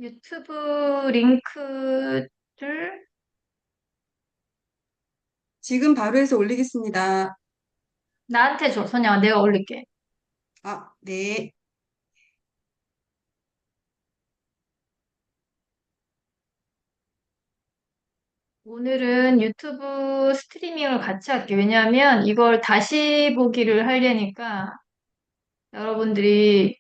유튜브 링크를 지금 바로 해서 올리겠습니다. 나한테 줘, 선영아. 내가 올릴게. 아, 네. 오늘은 유튜브 스트리밍을 같이 할게. 왜냐하면 이걸 다시 보기를 하려니까 여러분들이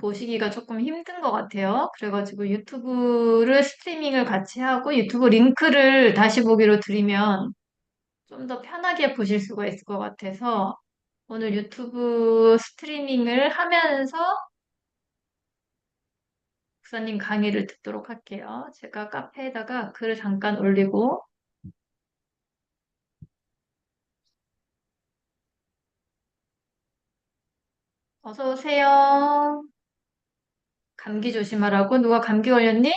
보시기가 조금 힘든 것 같아요. 그래가지고 유튜브를 스트리밍을 같이 하고 유튜브 링크를 다시 보기로 드리면 좀 더 편하게 보실 수가 있을 것 같아서 오늘 유튜브 스트리밍을 하면서 목사님 강의를 듣도록 할게요. 제가 카페에다가 글을 잠깐 올리고, 어서 오세요. 감기 조심하라고? 누가 감기 걸렸니?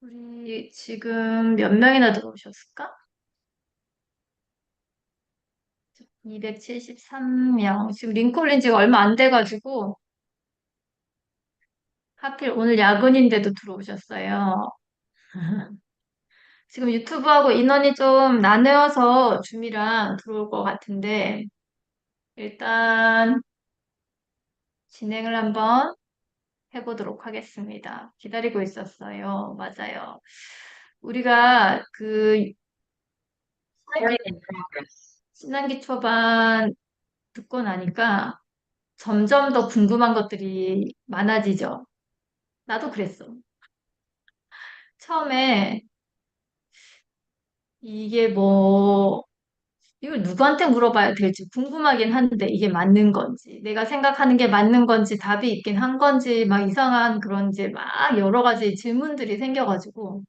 우리 지금 몇 명이나 들어오셨을까? 273명. 지금 링크 올린 지가 얼마 안 돼가지고, 하필 오늘 야근인데도 들어오셨어요. 지금 유튜브하고 인원이 좀 나누어서 줌이랑 들어올 것 같은데, 일단 진행을 한번 해보도록 하겠습니다. 기다리고 있었어요. 맞아요. 우리가 그 신학기 초반 듣고 나니까 점점 더 궁금한 것들이 많아지죠. 나도 그랬어. 처음에 이게 뭐, 이걸 누구한테 물어봐야 될지 궁금하긴 한데 이게 맞는 건지, 내가 생각하는 게 맞는 건지, 답이 있긴 한 건지, 막 이상한 그런지 막 여러 가지 질문들이 생겨가지고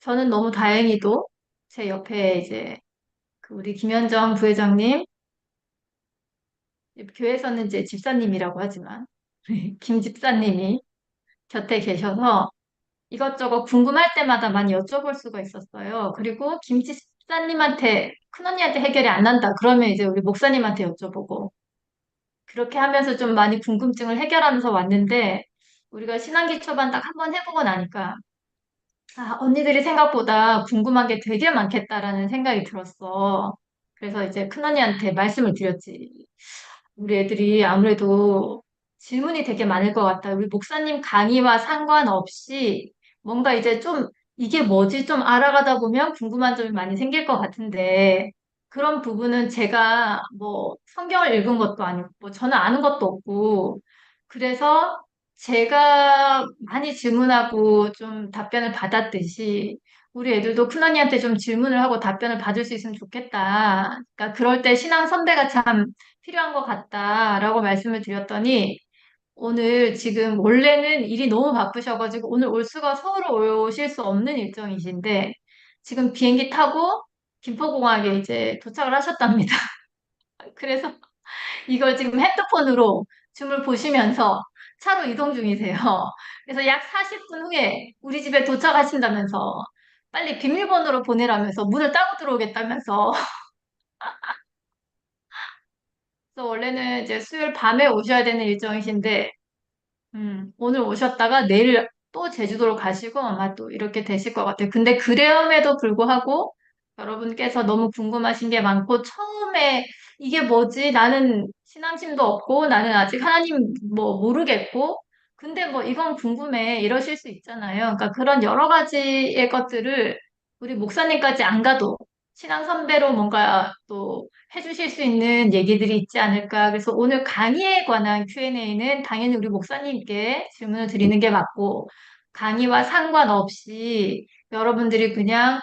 저는 너무 다행히도 제 옆에 이제 그 우리 김현정 부회장님, 교회에서는 이제 집사님이라고 하지만 김 집사님이 곁에 계셔서 이것저것 궁금할 때마다 많이 여쭤볼 수가 있었어요. 그리고 김 집사님한테 큰언니한테 해결이 안 난다. 그러면 이제 우리 목사님한테 여쭤보고 그렇게 하면서 좀 많이 궁금증을 해결하면서 왔는데 우리가 신학기 초반 딱 한 번 해보고 나니까 아, 언니들이 생각보다 궁금한 게 되게 많겠다라는 생각이 들었어. 그래서 이제 큰언니한테 말씀을 드렸지. 우리 애들이 아무래도 질문이 되게 많을 것 같다. 우리 목사님 강의와 상관없이 뭔가 이제 좀 이게 뭐지 좀 알아가다 보면 궁금한 점이 많이 생길 것 같은데 그런 부분은 제가 뭐 성경을 읽은 것도 아니고 뭐 저는 아는 것도 없고 그래서 제가 많이 질문하고 좀 답변을 받았듯이 우리 애들도 큰언니한테 좀 질문을 하고 답변을 받을 수 있으면 좋겠다. 그러니까 그럴 때 신앙 선배가 참 필요한 것 같다라고 말씀을 드렸더니 오늘 지금 원래는 일이 너무 바쁘셔가지고 오늘 올 수가 서울 오실 수 없는 일정이신데 지금 비행기 타고 김포공항에 이제 도착을 하셨답니다. 그래서 이걸 지금 핸드폰으로 줌을 보시면서 차로 이동 중이세요. 그래서 약 40분 후에 우리 집에 도착하신다면서 빨리 비밀번호로 보내라면서 문을 따고 들어오겠다면서 그래서 원래는 이제 수요일 밤에 오셔야 되는 일정이신데 오늘 오셨다가 내일 또 제주도로 가시고 아마 또 이렇게 되실 것 같아요. 근데 그럼에도 불구하고 여러분께서 너무 궁금하신 게 많고 처음에 이게 뭐지? 나는 신앙심도 없고 나는 아직 하나님 뭐 모르겠고 근데 뭐 이건 궁금해 이러실 수 있잖아요. 그러니까 그런 여러 가지의 것들을 우리 목사님까지 안 가도 신앙 선배로 뭔가 또 해주실 수 있는 얘기들이 있지 않을까. 그래서 오늘 강의에 관한 Q&A는 당연히 우리 목사님께 질문을 드리는 게 맞고, 강의와 상관없이 여러분들이 그냥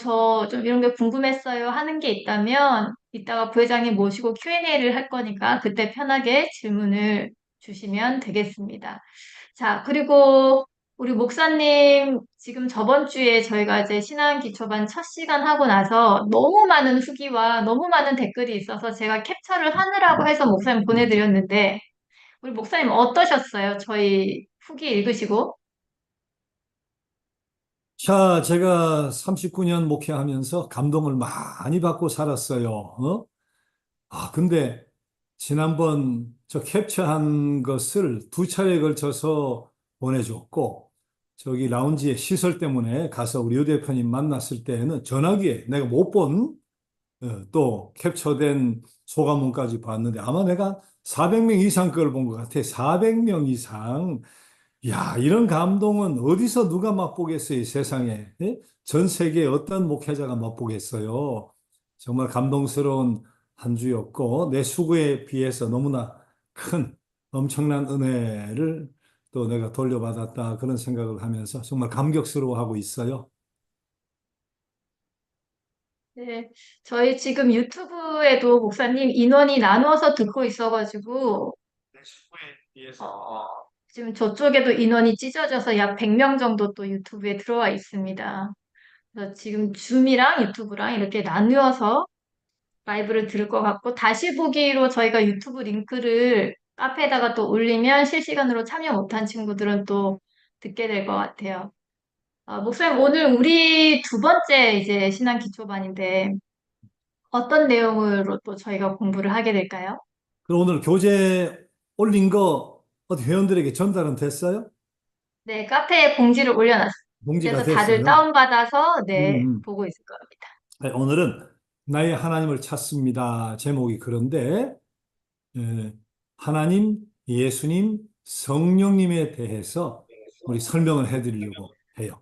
저 좀 이런 게 궁금했어요 하는 게 있다면 이따가 부회장님 모시고 Q&A를 할 거니까 그때 편하게 질문을 주시면 되겠습니다. 자, 그리고 우리 목사님 지금 저번 주에 저희가 이제 신앙 기초반 첫 시간 하고 나서 너무 많은 후기와 너무 많은 댓글이 있어서 제가 캡처를 하느라고 해서 목사님 보내드렸는데 우리 목사님 어떠셨어요? 저희 후기 읽으시고? 자, 제가 39년 목회하면서 감동을 많이 받고 살았어요. 근데 지난번 저 캡처한 것을 두 차례에 걸쳐서 보내줬고, 저기 라운지에 시설 때문에 가서 우리 유 대표님 만났을 때에는 전화기에 내가 못 본, 또 캡처된 소감문까지 봤는데 아마 내가 400명 이상 걸 본 것 같아. 400명 이상. 야, 이런 감동은 어디서 누가 맛보겠어요, 이 세상에. 예? 전 세계에 어떤 목회자가 맛보겠어요. 정말 감동스러운 한 주였고, 내 수고에 비해서 너무나 큰 엄청난 은혜를 또 내가 돌려받았다, 그런 생각을 하면서 정말 감격스러워하고 있어요. 네, 저희 지금 유튜브에도 목사님 인원이 나누어서 듣고 있어가지고, 내 수고에 비해서. 어, 지금 저쪽에도 인원이 찢어져서 약 100명 정도 또 유튜브에 들어와 있습니다. 그래서 지금 줌이랑 유튜브랑 이렇게 나누어서 라이브를 들을 것 같고, 다시 보기로 저희가 유튜브 링크를 카페에다가 또 올리면 실시간으로 참여 못한 친구들은 또 듣게 될 것 같아요. 목사님, 오늘 우리 두 번째 이제 신앙 기초반인데, 어떤 내용으로 또 저희가 공부를 하게 될까요? 그럼 오늘 교재 올린 거 어디 회원들에게 전달은 됐어요? 네, 카페에 공지를 올려놨어요. 공지가 그래서 다들 됐어요? 다운받아서 음, 네, 음. 보고 있을 겁니다. 네, 오늘은 나의 하나님을 찾습니다. 제목이 그런데, 하나님, 예수님, 성령님에 대해서 우리 설명을 해드리려고 해요.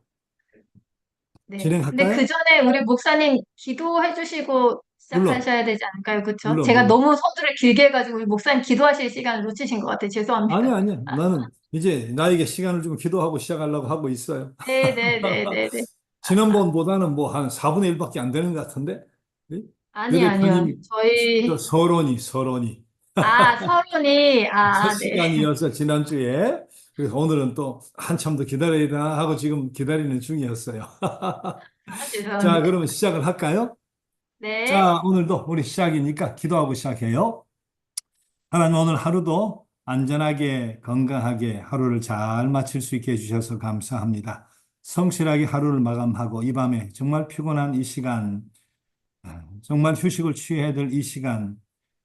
네. 근데 그 진행할까요? 전에 우리 목사님 기도해 주시고 물론, 시작하셔야 되지 않을까요? 그쵸? 물론, 제가 물론. 너무 서두를 길게 해가지고 우리 목사님 기도하실 시간을 놓치신 것 같아요. 아니야, 죄송합니다. 아니야. 나는 이제 나에게 시간을 좀 기도하고 시작하려고 하고 있어요. 네네네네네. 지난번보다는 뭐 한 4분의 1밖에 안 되는 것 같은데? 네? 유 아니요. 대표님이, 저 저희, 서론이. 서론이, 첫 네. 시간이어서 지난주에, 그래서 오늘은 또 한참 더 기다려야 되나 하고 지금 기다리는 중이었어요. 자, 죄송합니다. 그러면 시작을 할까요? 네. 자, 오늘도 우리 시작이니까 기도하고 시작해요. 하나님, 오늘 하루도 안전하게 건강하게 하루를 잘 마칠 수 있게 해주셔서 감사합니다. 성실하게 하루를 마감하고 이 밤에 정말 피곤한 이 시간, 정말 휴식을 취해야 될 이 시간,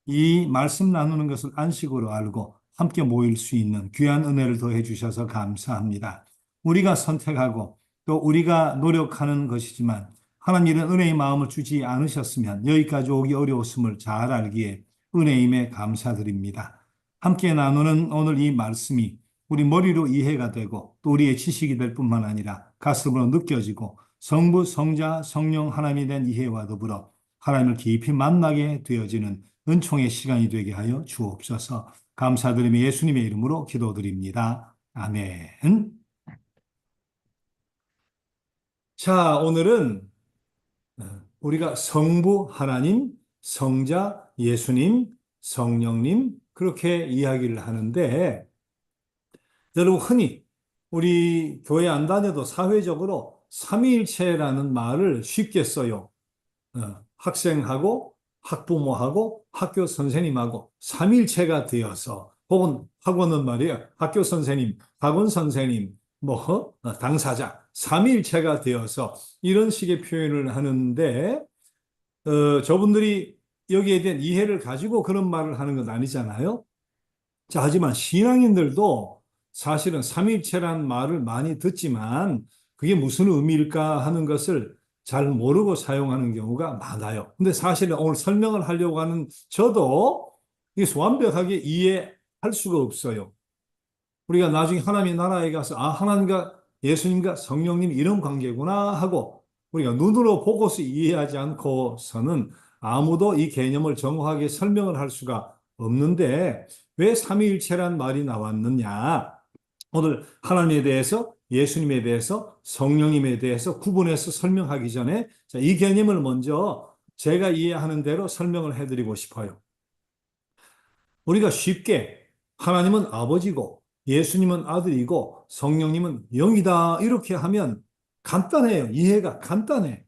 이 말씀 나누는 것을 안식으로 알고 함께 모일 수 있는 귀한 은혜를 더해 주셔서 감사합니다. 우리가 선택하고 또 우리가 노력하는 것이지만 하나님 이런 은혜의 마음을 주지 않으셨으면 여기까지 오기 어려웠음을 잘 알기에 은혜임에 감사드립니다. 함께 나누는 오늘 이 말씀이 우리 머리로 이해가 되고 또 우리의 지식이 될 뿐만 아니라 가슴으로 느껴지고 성부, 성자, 성령 하나님이 된 이해와 더불어 하나님을 깊이 만나게 되어지는 은총의 시간이 되게 하여 주옵소서. 감사드리며 예수님의 이름으로 기도드립니다. 아멘. 자, 오늘은 우리가 성부 하나님, 성자 예수님, 성령님 그렇게 이야기를 하는데 여러분 흔히 우리 교회 안 다녀도 사회적으로 삼위일체라는 말을 쉽게 써요. 학생하고 학부모하고 학교 선생님하고 삼일체가 되어서 혹은 학원은 말이에요. 학교 선생님, 학원 선생님, 당사자, 삼일체가 되어서 이런 식의 표현을 하는데 저분들이 여기에 대한 이해를 가지고 그런 말을 하는 건 아니잖아요. 자, 하지만 신앙인들도 사실은 삼위일체란 말을 많이 듣지만 그게 무슨 의미일까 하는 것을 잘 모르고 사용하는 경우가 많아요. 근데 사실은 오늘 설명을 하려고 하는 저도 이게 완벽하게 이해할 수가 없어요. 우리가 나중에 하나님의 나라에 가서 하나님과 예수님과 성령님 이런 관계구나 하고 우리가 눈으로 보고서 이해하지 않고서는 아무도 이 개념을 정확하게 설명을 할 수가 없는데 왜 삼위일체란 말이 나왔느냐? 오늘 하나님에 대해서 예수님에 대해서 성령님에 대해서 구분해서 설명하기 전에 자, 이 개념을 먼저 제가 이해하는 대로 설명을 해드리고 싶어요. 우리가 쉽게 하나님은 아버지고 예수님은 아들이고 성령님은 영이다 이렇게 하면 간단해요. 이해가 간단해.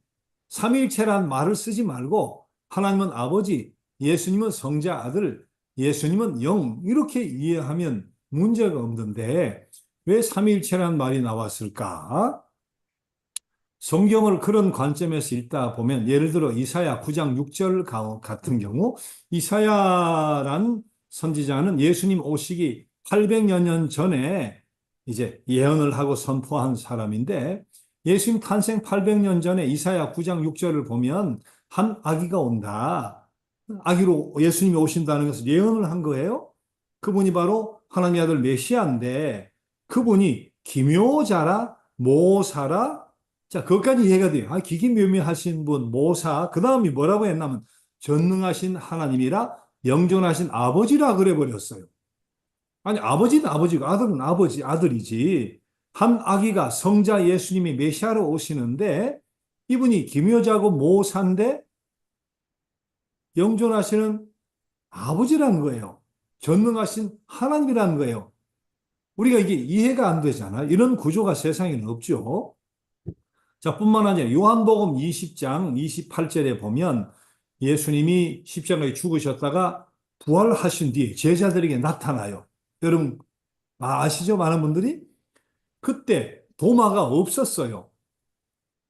삼위일체란 말을 쓰지 말고 하나님은 아버지, 예수님은 성자 아들, 예수님은 영 이렇게 이해하면 문제가 없는데 왜 삼위일체란 말이 나왔을까? 성경을 그런 관점에서 읽다 보면 예를 들어 이사야 9장 6절 같은 경우 이사야란 선지자는 예수님 오시기 800여 년 전에 이제 예언을 하고 선포한 사람인데 예수님 탄생 800년 전에 이사야 9장 6절을 보면 한 아기가 온다. 아기로 예수님이 오신다는 것을 예언을 한 거예요. 그분이 바로 하나님의 아들 메시아인데 그분이 기묘자라 모사라 자, 그것까지 이해가 돼요. 아, 기기묘묘하신 분, 모사. 그 다음이 뭐라고 했냐면, 전능하신 하나님이라 영존하신 아버지라 그래 버렸어요. 아니, 아버지는 아버지고, 아들은 아버지, 아들이지. 한 아기가 성자 예수님이 메시아로 오시는데, 이분이 기묘자고 모사인데, 영존하시는 아버지라는 거예요. 전능하신 하나님이라는 거예요. 우리가 이게 이해가 안 되잖아. 이런 구조가 세상에는 없죠. 자, 뿐만 아니라 요한복음 20장 28절에 보면 예수님이 십자가에 죽으셨다가 부활하신 뒤에 제자들에게 나타나요. 여러분 아시죠? 많은 분들이? 그때 도마가 없었어요.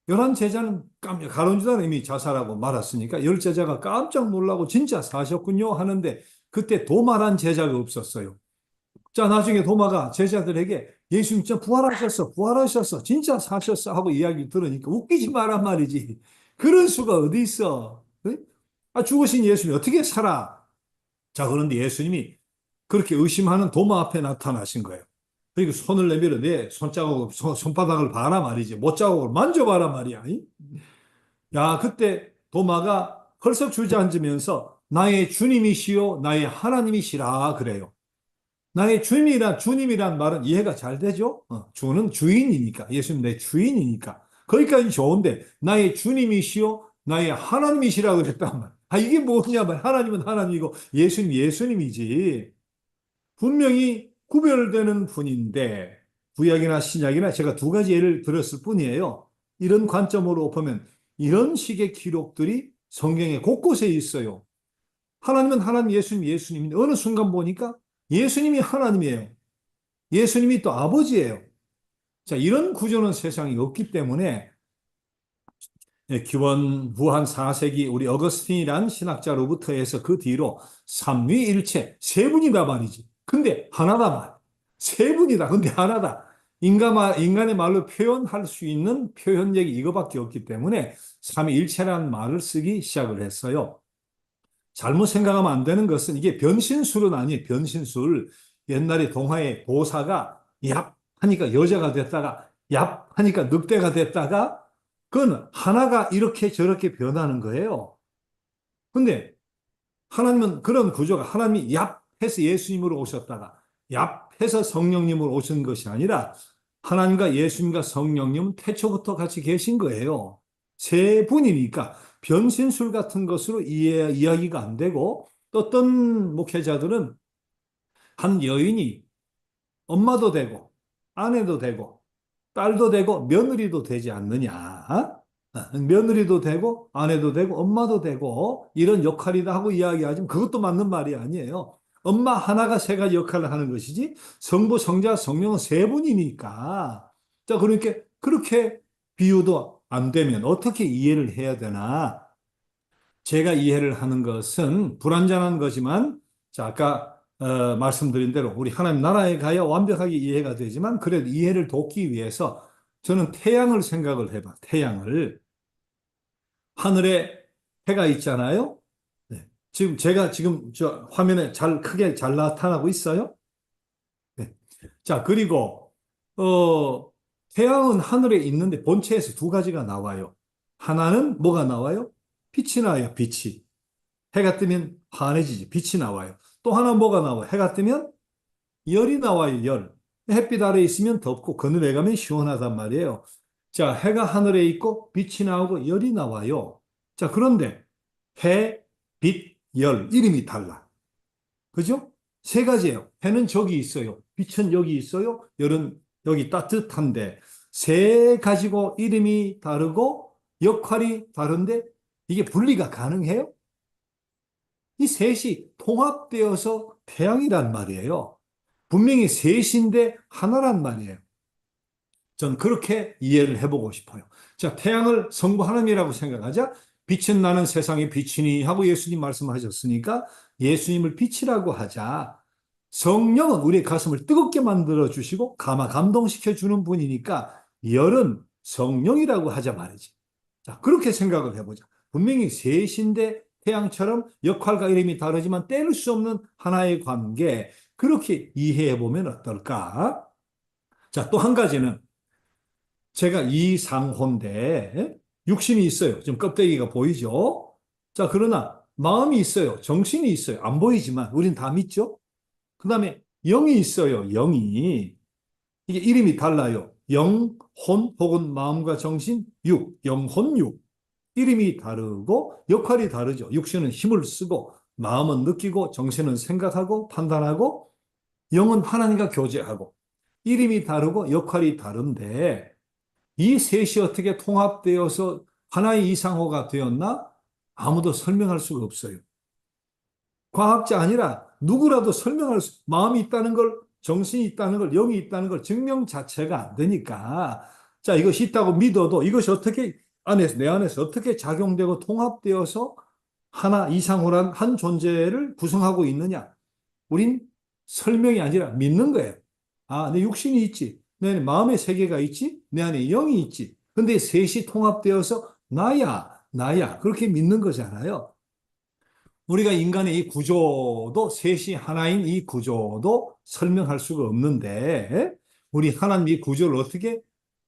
11제자는 가론유다는 이미 자살하고 말았으니까 10제자가 깜짝 놀라고 진짜 사셨군요 하는데 그때 도마란 제자가 없었어요. 자, 나중에 도마가 제자들에게 예수님 진짜 부활하셨어, 부활하셨어, 진짜 사셨어 하고 이야기 들으니까 웃기지 마란 말이지. 그런 수가 어디 있어? 네? 아, 죽으신 예수님이 어떻게 살아? 자, 그런데 예수님이 그렇게 의심하는 도마 앞에 나타나신 거예요. 그리고 손을 내밀어 내 손자국, 손바닥을 봐라 말이지. 못자국을 만져봐라 말이야. 야, 그때 도마가 헐썩 주저앉으면서 나의 주님이시요, 나의 하나님이시라 그래요. 나의 주님이란 말은 이해가 잘 되죠? 주는 주인이니까. 예수님 내 주인이니까. 거기까지 좋은데, 나의 주님이시요, 나의 하나님이시라고 그랬단 말. 아, 이게 뭐냐면, 하나님은 하나님이고, 예수님, 예수님이지. 분명히 구별되는 분인데, 구약이나 신약이나 제가 두 가지 예를 들었을 뿐이에요. 이런 관점으로 보면, 이런 식의 기록들이 성경에 곳곳에 있어요. 하나님은 하나님, 예수님, 예수님인데, 어느 순간 보니까 예수님이 하나님이에요. 예수님이 또 아버지예요. 자, 이런 구조는 세상에 없기 때문에 기원 후한 4세기 우리 어거스틴이란 신학자로부터 해서 그 뒤로 삼위일체 세 분이다 말이지. 근데 하나다 말. 세 분이다. 근데 하나다. 인간의 말로 표현할 수 있는 표현력이 이거밖에 없기 때문에 삼위일체라는 말을 쓰기 시작을 했어요. 잘못 생각하면 안 되는 것은 이게 변신술은 아니에요. 변신술. 옛날에 동화의 보사가 얍 하니까 여자가 됐다가 얍 하니까 늑대가 됐다가 그건 하나가 이렇게 저렇게 변하는 거예요. 근데 하나님은 그런 구조가 하나님이 얍 해서 예수님으로 오셨다가 얍 해서 성령님으로 오신 것이 아니라 하나님과 예수님과 성령님은 태초부터 같이 계신 거예요. 세 분이니까 변신술 같은 것으로 이야기가 안 되고 또 어떤 목회자들은 한 여인이 엄마도 되고 아내도 되고 딸도 되고 며느리도 되지 않느냐? 며느리도 되고 아내도 되고 엄마도 되고 이런 역할이다 하고 이야기하지만 그것도 맞는 말이 아니에요. 엄마 하나가 세 가지 역할을 하는 것이지 성부, 성자, 성령은 세 분이니까 자 그러니까 그렇게 비유도 안 되면 어떻게 이해를 해야 되나? 제가 이해를 하는 것은 불완전한 거지만 자 아까 말씀드린 대로 우리 하나님 나라에 가야 완벽하게 이해가 되지만 그래도 이해를 돕기 위해서 저는 태양을 생각을 해봐. 태양을. 하늘에 해가 있잖아요. 네. 지금 저 화면에 크게 잘 나타나고 있어요. 네. 자, 그리고 태양은 하늘에 있는데 본체에서 두 가지가 나와요. 하나는 뭐가 나와요? 빛이 나와요. 빛이. 해가 뜨면 환해지지. 빛이 나와요. 또 하나 뭐가 나와요? 해가 뜨면 열이 나와요. 열. 햇빛 아래 있으면 덥고 그늘에 가면 시원하단 말이에요. 자, 해가 하늘에 있고 빛이 나오고 열이 나와요. 자, 그런데 해, 빛, 열 이름이 달라. 그죠? 세 가지예요. 해는 저기 있어요. 빛은 여기 있어요. 열은 여기 따뜻한데 세 가지고 이름이 다르고 역할이 다른데 이게 분리가 가능해요? 이 셋이 통합되어서 태양이란 말이에요. 분명히 셋인데 하나란 말이에요. 전 그렇게 이해를 해보고 싶어요. 자, 태양을 성부 하나님이라고 생각하자. 빛은 나는 세상의 빛이니 하고 예수님 말씀하셨으니까 예수님을 빛이라고 하자. 성령은 우리의 가슴을 뜨겁게 만들어 주시고 감동시켜 주는 분이니까 열은 성령이라고 하자 말이지. 자, 그렇게 생각을 해보자. 분명히 셋인데 태양처럼 역할과 이름이 다르지만 뗄 수 없는 하나의 관계. 그렇게 이해해 보면 어떨까? 자, 또 한 가지는 제가 이상호인데 육신이 있어요. 지금 껍데기가 보이죠? 자, 그러나 마음이 있어요. 정신이 있어요. 안 보이지만 우린 다 믿죠? 그 다음에 영이 있어요. 영이. 이게 이름이 달라요. 영, 혼 혹은 마음과 정신, 육, 영혼, 육. 이름이 다르고 역할이 다르죠. 육신은 힘을 쓰고 마음은 느끼고 정신은 생각하고 판단하고 영은 하나님과 교제하고 이름이 다르고 역할이 다른데 이 셋이 어떻게 통합되어서 하나의 이상호가 되었나? 아무도 설명할 수가 없어요. 과학자 아니라 누구라도 마음이 있다는 걸, 정신이 있다는 걸, 영이 있다는 걸 증명 자체가 안 되니까. 자, 이것이 있다고 믿어도 이것이 내 안에서 어떻게 작용되고 통합되어서 하나 이상호란 한 존재를 구성하고 있느냐? 우린 설명이 아니라 믿는 거예요. 아, 내 육신이 있지. 내 안에 마음의 세계가 있지. 내 안에 영이 있지. 근데 셋이 통합되어서 나야. 그렇게 믿는 거잖아요. 우리가 인간의 이 구조도 셋이 하나인 이 구조도 설명할 수가 없는데 우리 하나님 이 구조를 어떻게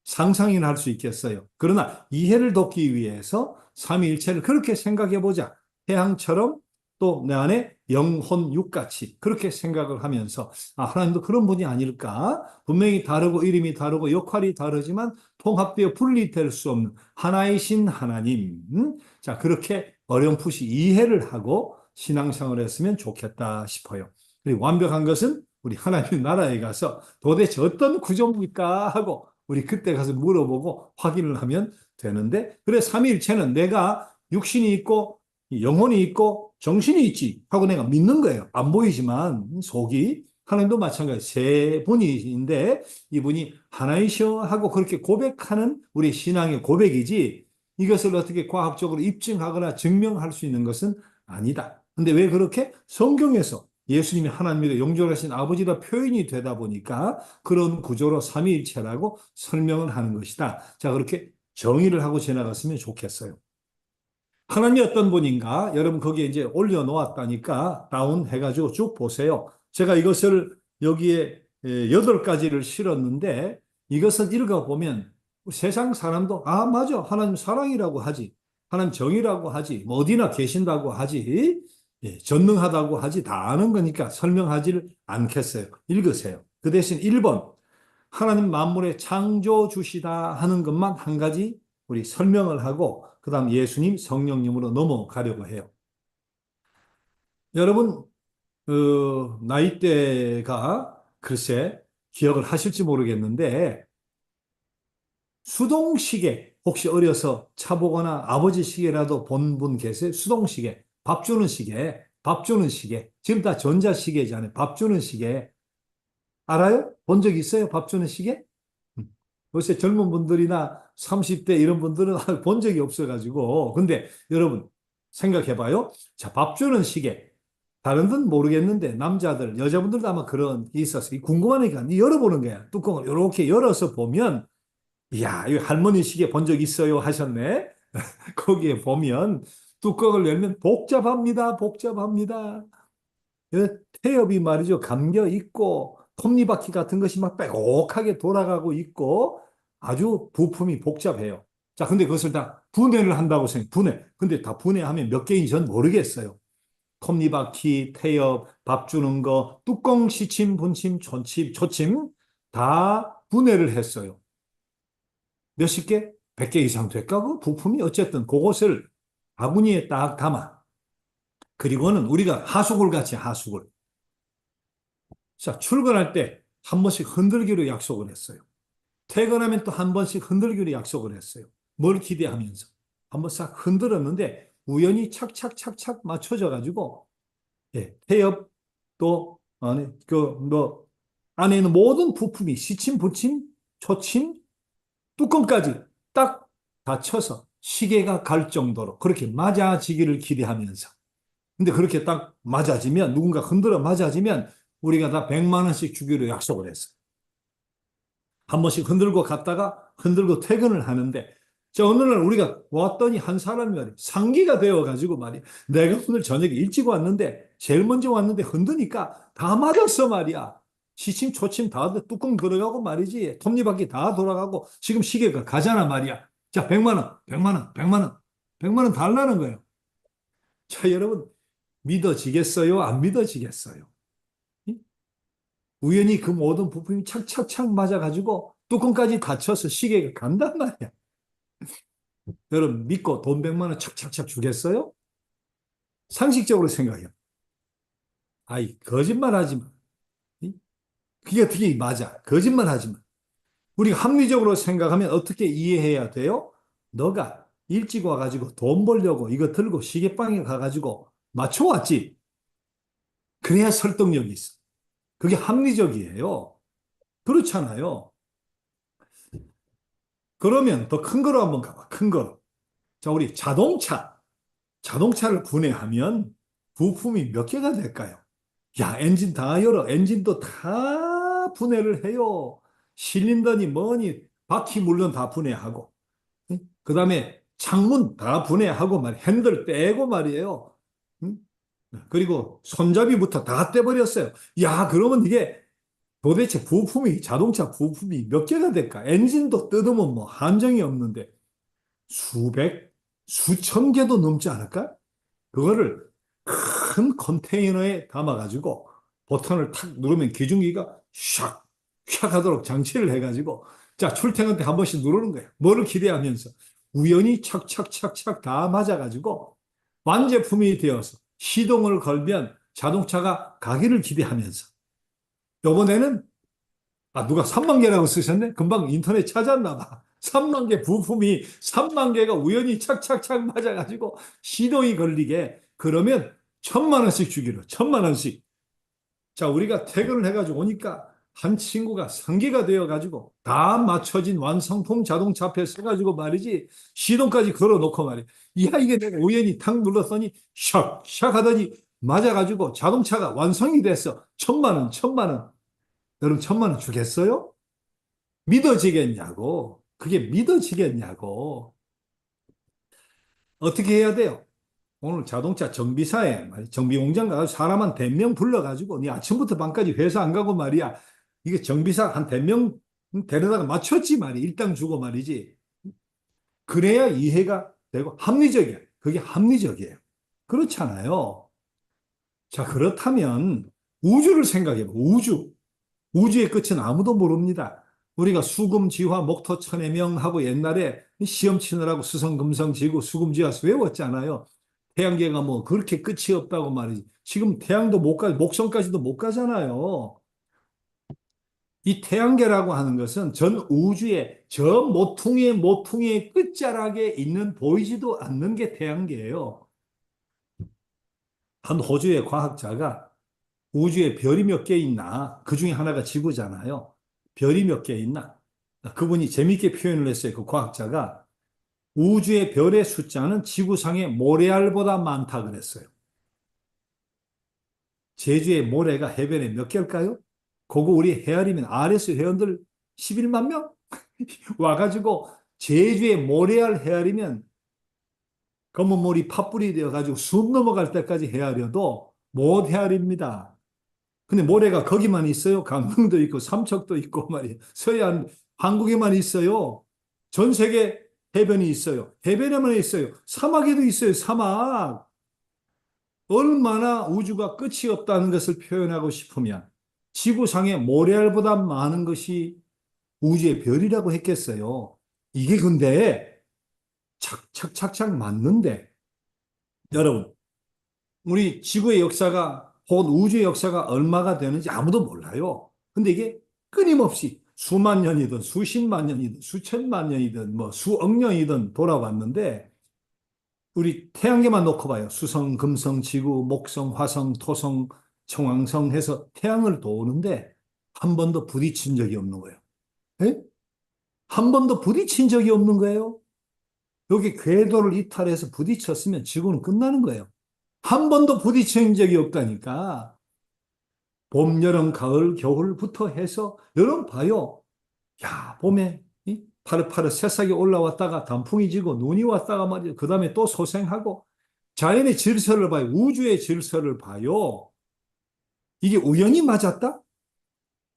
상상이나 할 수 있겠어요? 그러나 이해를 돕기 위해서 삼위일체를 그렇게 생각해 보자. 태양처럼 또 내 안에 영혼 육같이 그렇게 생각을 하면서 하나님도 그런 분이 아닐까? 분명히 다르고 이름이 다르고 역할이 다르지만 통합되어 분리될 수 없는 하나이신 하나님. 자, 그렇게 어렴풋이 이해를 하고 신앙생활을 했으면 좋겠다 싶어요. 그리고 완벽한 것은 우리 하나님 나라에 가서 도대체 어떤 구조입니까? 하고 우리 그때 가서 물어보고 확인을 하면 되는데 그래 삼위일체는 내가 육신이 있고 영혼이 있고 정신이 있지 하고 내가 믿는 거예요. 안 보이지만 속이 하나님도 마찬가지 세 분인데 이분이 하나이셔 하고 그렇게 고백하는 우리 신앙의 고백이지 이것을 어떻게 과학적으로 입증하거나 증명할 수 있는 것은 아니다. 근데 왜 그렇게 성경에서 예수님이 하나님이라 영존하신 아버지라 표현이 되다 보니까 그런 구조로 삼위일체라고 설명을 하는 것이다. 자, 그렇게 정의를 하고 지나갔으면 좋겠어요. 하나님이 어떤 분인가? 여러분 거기에 이제 올려놓았다니까 다운해가지고 쭉 보세요. 제가 이것을 여기에 8가지를 실었는데 이것을 읽어보면 세상 사람도 맞아. 하나님 사랑이라고 하지. 하나님 정의라고 하지. 뭐 어디나 계신다고 하지. 전능하다고 하지. 다 아는 거니까 설명하지를 않겠어요. 읽으세요. 그 대신 1번 하나님 만물의 창조주시다 하는 것만 한 가지 우리 설명을 하고 그 다음 예수님 성령님으로 넘어가려고 해요. 여러분 나이대가 글쎄 기억을 하실지 모르겠는데 수동시계 혹시 어려서 차보거나 아버지 시계라도 본 분 계세요? 수동시계, 밥 주는 시계. 지금 다 전자시계잖아요. 밥 주는 시계. 알아요? 본 적 있어요? 밥 주는 시계? 요새 젊은 분들이나 30대 이런 분들은 본 적이 없어가지고. 근데 여러분 생각해봐요. 자, 밥 주는 시계. 다른 데는 모르겠는데 남자들, 여자분들도 아마 그런 게 있어서 궁금하니까 열어보는 거야. 뚜껑을 이렇게 열어서 보면 이야, 이 할머니 시계 본 적 있어요 하셨네. 거기에 보면 뚜껑을 열면 복잡합니다. 태엽이 말이죠. 감겨 있고 톱니바퀴 같은 것이 막 빼곡하게 돌아가고 있고 아주 부품이 복잡해요. 자, 근데 그것을 다 분해를 한다고 분해. 근데 다 분해하면 몇 개인지 전 모르겠어요. 톱니바퀴, 태엽, 밥 주는 거, 뚜껑, 시침, 분침, 초침, 다 분해를 했어요. 몇십 개? 100개 이상 될까? 그 부품이 어쨌든 그것을 바구니에 딱 담아. 그리고는 우리가 하수구를 같이 하수구를. 자, 출근할 때 한 번씩 흔들기로 약속을 했어요. 퇴근하면 또 한 번씩 흔들기로 약속을 했어요. 뭘 기대하면서. 한번 싹 흔들었는데 우연히 착착착착 맞춰져 가지고 예, 태엽 또 안에 뭐 안에 있는 모든 부품이 시침, 붙임, 초침, 뚜껑까지 딱 닫혀서 시계가 갈 정도로 그렇게 맞아지기를 기대하면서. 근데 그렇게 딱 맞아지면 누군가 흔들어 맞아지면 우리가 다 100만 원씩 주기로 약속을 했어요. 한 번씩 흔들고 갔다가 흔들고 퇴근을 하는데 자, 어느 날 우리가 왔더니 한 사람이 말이야. 상기가 되어가지고 말이야. 내가 오늘 저녁에 일찍 왔는데 제일 먼저 왔는데 흔드니까 다 맞았어 말이야. 시침 초침 다 뚜껑 들어가고 말이지. 톱니바퀴 다 돌아가고 지금 시계가 가잖아 말이야. 자, 100만 원, 100만 원, 100만 원. 100만 원 달라는 거예요. 자, 여러분 믿어지겠어요? 안 믿어지겠어요? 우연히 그 모든 부품이 착착착 맞아가지고 뚜껑까지 닫혀서 시계가 간단 말이야. 여러분 믿고 돈 100만 원 착착착 주겠어요? 상식적으로 생각해요. 아이, 거짓말 하지 마. 그게 어떻게 맞아? 거짓말 하지 마. 우리가 합리적으로 생각하면 어떻게 이해해야 돼요? 너가 일찍 와가지고 돈 벌려고 이거 들고 시계방에 가가지고 맞춰왔지. 그래야 설득력이 있어. 그게 합리적이에요. 그렇잖아요. 그러면 더 큰 거로 한번 가봐. 큰 거로. 자, 우리 자동차를 분해하면 부품이 몇 개가 될까요? 야, 엔진 다 열어. 엔진도 다 분해를 해요. 실린더니 뭐니 바퀴 물론 다 분해하고. 그 다음에 창문 다 분해하고 핸들 떼고 말이에요. 응? 그리고 손잡이부터 다 떼버렸어요. 야, 그러면 이게 도대체 자동차 부품이 몇 개가 될까? 엔진도 뜯으면 뭐 한정이 없는데 수백, 수천 개도 넘지 않을까? 그거를 큰 컨테이너에 담아가지고 버튼을 탁 누르면 기중기가 샥, 샥 하도록 장치를 해가지고 자, 출퇴근 때 한 번씩 누르는 거예요. 뭐를 기대하면서 우연히 착착착착 다 맞아가지고 완제품이 되어서 시동을 걸면 자동차가 가기를 기대하면서 요번에는 누가 3만 개라고 쓰셨네? 금방 인터넷 찾았나 봐. 3만 개 부품이 3만 개가 우연히 착착착 맞아가지고 시동이 걸리게 그러면 1,000만 원씩 주기로 1,000만 원씩. 자, 우리가 퇴근을 해가지고 오니까 한 친구가 상기가 되어가지고 다 맞춰진 완성품 자동차 앞에 서가지고 말이지 시동까지 걸어놓고 말이야. 이야, 이게 내가 우연히 탁 눌렀더니 샥샥 하더니 맞아가지고 자동차가 완성이 됐어. 1,000만 원, 1,000만 원. 여러분 1,000만 원 주겠어요? 믿어지겠냐고. 그게 믿어지겠냐고. 어떻게 해야 돼요? 오늘 자동차 정비사에 정비 공장 가서 사람 한 100명 불러가지고 네 아침부터 밤까지 회사 안 가고 말이야. 이게 정비사 한 100명 데려다가 맞췄지 말이야. 일당 주고 말이지. 그래야 이해가 되고 합리적이야. 그게 합리적이에요. 그렇잖아요. 자, 그렇다면 우주를 생각해봐. 우주의 끝은 아무도 모릅니다. 우리가 수금, 지화, 목토, 천해명 하고 옛날에 시험 치느라고 수성, 금성, 지구, 수금, 지화 외웠잖아요. 태양계가 뭐 그렇게 끝이 없다고 말이지. 지금 태양도 못 가, 목성까지도 못 가잖아요. 이 태양계라고 하는 것은 전 우주의 저 모퉁이의 끝자락에 있는 보이지도 않는 게 태양계예요. 한 호주의 과학자가 우주에 별이 몇 개 있나? 그 중에 하나가 지구잖아요. 별이 몇 개 있나? 그분이 재밌게 표현을 했어요. 그 과학자가 우주의 별의 숫자는 지구상의 모래알보다 많다 그랬어요. 제주의 모래가 해변에 몇 개일까요? 그거 우리 헤아리면 RS 회원들 11만 명 와가지고 제주의 모래알 헤아리면 검은물이 팥불이 되어가지고 숨 넘어갈 때까지 헤아려도 못 헤아립니다. 근데 모래가 거기만 있어요. 강릉도 있고 삼척도 있고 말이에요. 서해안 한국에만 있어요. 전 세계 해변이 있어요. 해변에만 있어요. 사막에도 있어요. 사막. 얼마나 우주가 끝이 없다는 것을 표현하고 싶으면 지구상에 모래알보다 많은 것이 우주의 별이라고 했겠어요. 이게 근데 착착착착 맞는데 여러분 우리 지구의 역사가 혹은 우주의 역사가 얼마가 되는지 아무도 몰라요. 근데 이게 끊임없이 수만 년이든 수십만 년이든 수천만 년이든 뭐 수억 년이든 돌아왔는데 우리 태양계만 놓고 봐요. 수성, 금성, 지구, 목성, 화성, 토성, 청왕성 해서 태양을 도는데 한 번도 부딪힌 적이 없는 거예요. 예? 한 번도 부딪힌 적이 없는 거예요. 여기 궤도를 이탈해서 부딪혔으면 지구는 끝나는 거예요. 한 번도 부딪힌 적이 없다니까. 봄, 여름, 가을, 겨울부터 해서 여러분 봐요. 야, 봄에 파릇파릇 새싹이 올라왔다가 단풍이 지고 눈이 왔다가 말이죠. 그 다음에 또 소생하고 자연의 질서를 봐요. 우주의 질서를 봐요. 이게 우연히 맞았다?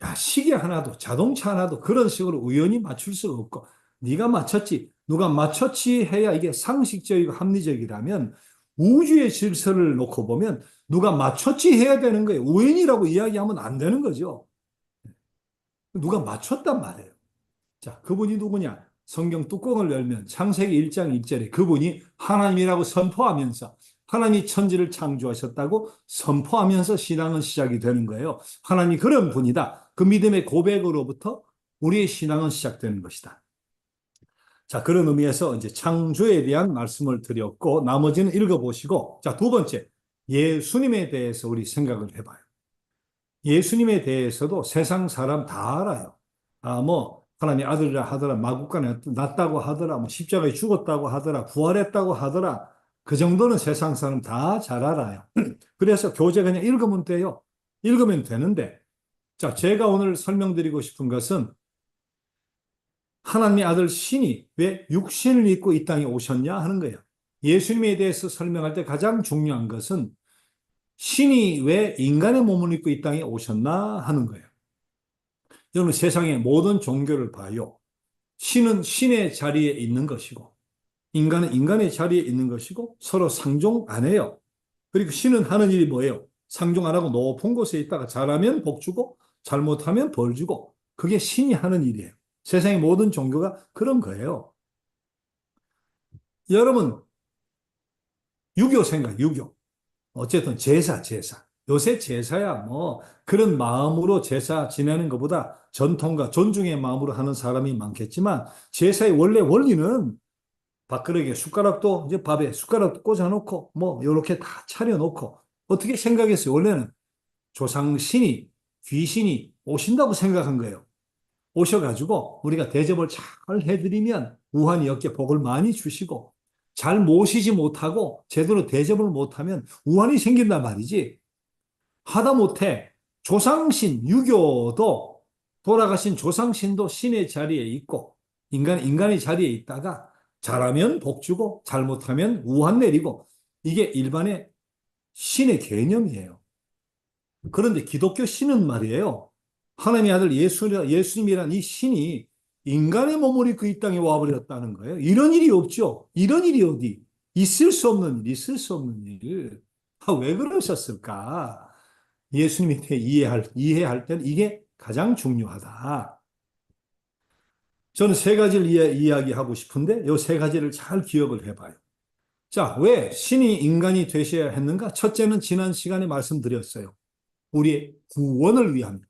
야, 시계 하나도 자동차 하나도 그런 식으로 우연히 맞출 수가 없고 네가 맞췄지 누가 맞췄지 해야 이게 상식적이고 합리적이라면 우주의 질서를 놓고 보면 누가 맞췄지 해야 되는 거예요. 우연이라고 이야기하면 안 되는 거죠. 누가 맞췄단 말이에요. 자, 그분이 누구냐? 성경 뚜껑을 열면 창세기 1장 1절에 그분이 하나님이라고 선포하면서 하나님이 천지를 창조하셨다고 선포하면서 신앙은 시작이 되는 거예요. 하나님이 그런 분이다. 그 믿음의 고백으로부터 우리의 신앙은 시작되는 것이다. 자, 그런 의미에서 이제 창조에 대한 말씀을 드렸고 나머지는 읽어보시고 자, 두 번째 예수님에 대해서 우리 생각을 해봐요. 예수님에 대해서도 세상 사람 다 알아요. 뭐 하나님의 아들이라 하더라, 마구간에 났다고 하더라, 뭐 십자가에 죽었다고 하더라, 부활했다고 하더라. 그 정도는 세상 사람 다 잘 알아요. 그래서 교재 그냥 읽으면 돼요. 읽으면 되는데, 자, 제가 오늘 설명드리고 싶은 것은 하나님의 아들 신이 왜 육신을 입고 이 땅에 오셨냐 하는 거예요. 예수님에 대해서 설명할 때 가장 중요한 것은 신이 왜 인간의 몸을 입고 이 땅에 오셨나 하는 거예요. 여러분 세상의 모든 종교를 봐요. 신은 신의 자리에 있는 것이고 인간은 인간의 자리에 있는 것이고 서로 상종 안 해요. 그리고 신은 하는 일이 뭐예요? 상종 안 하고 높은 곳에 있다가 잘하면 복 주고 잘못하면 벌 주고 그게 신이 하는 일이에요. 세상의 모든 종교가 그런 거예요. 여러분 유교 생각, 유교. 어쨌든 제사. 요새 제사야 뭐 그런 마음으로 제사 지내는 것보다 전통과 존중의 마음으로 하는 사람이 많겠지만 제사의 원래 원리는 밥그릇에 숟가락도 이제 밥에 숟가락도 꽂아놓고 뭐 이렇게 다 차려놓고 어떻게 생각했어요? 원래는 조상신이 귀신이 오신다고 생각한 거예요. 오셔가지고 우리가 대접을 잘 해드리면 우환이 어깨 복을 많이 주시고 잘 모시지 못하고 제대로 대접을 못하면 우환이 생긴단 말이지. 하다못해 조상신, 유교도 돌아가신 조상신도 신의 자리에 있고 인간의 자리에 있다가 잘하면 복 주고 잘못하면 우환 내리고 이게 일반의 신의 개념이에요. 그런데 기독교 신은 말이에요. 하나님의 아들 예수님이란 이 신이 인간의 몸을 입고 이 땅에 와버렸다는 거예요. 이런 일이 없죠. 이런 일이 어디? 있을 수 없는 일, 있을 수 없는 일. 왜 그러셨을까? 예수님에 대해 이해할 때는 이게 가장 중요하다. 저는 세 가지를 이야기하고 싶은데 이 세 가지를 잘 기억을 해봐요. 자, 왜 신이 인간이 되셔야 했는가? 첫째는 지난 시간에 말씀드렸어요. 우리의 구원을 위함.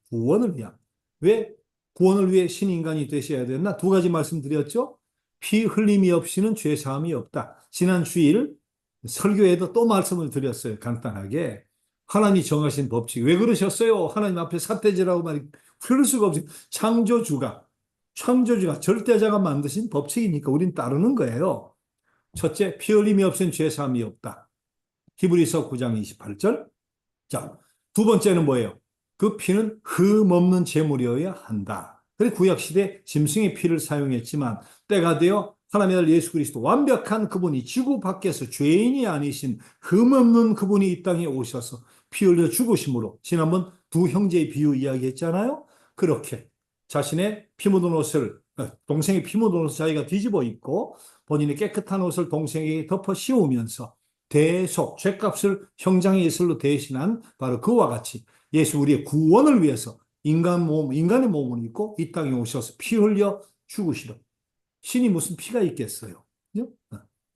왜 구원을 위해 신인간이 되셔야 됐나? 두 가지 말씀드렸죠. 피 흘림이 없이는 죄 사함이 없다. 지난 주일 설교에도 또 말씀을 드렸어요. 간단하게. 하나님이 정하신 법칙. 왜 그러셨어요? 하나님 앞에 삿대질하고 말이 풀릴 수가 없어요. 창조주가 절대자가 만드신 법칙이니까 우린 따르는 거예요. 첫째, 피 흘림이 없이는 죄 사함이 없다. 히브리서 9장 28절. 자, 두 번째는 뭐예요? 그 피는 흠 없는 제물이어야 한다. 그래서 구약시대 짐승의 피를 사용했지만 때가 되어 하나님의 아들 예수 그리스도 완벽한 그분이 지구 밖에서 죄인이 아니신 흠 없는 그분이 이 땅에 오셔서 피 흘려 죽으심으로 지난번 두 형제의 비유 이야기했잖아요. 그렇게 자신의 피 묻은 옷을 동생의 피 묻은 옷을 자기가 뒤집어 입고 본인의 깨끗한 옷을 동생에게 덮어 씌우면서 대속, 죄값을 형장의 예술로 대신한 바로 그와 같이 예수 우리의 구원을 위해서 인간의 몸을 입고 이 땅에 오셔서 피 흘려 죽으시려. 신이 무슨 피가 있겠어요? 그죠?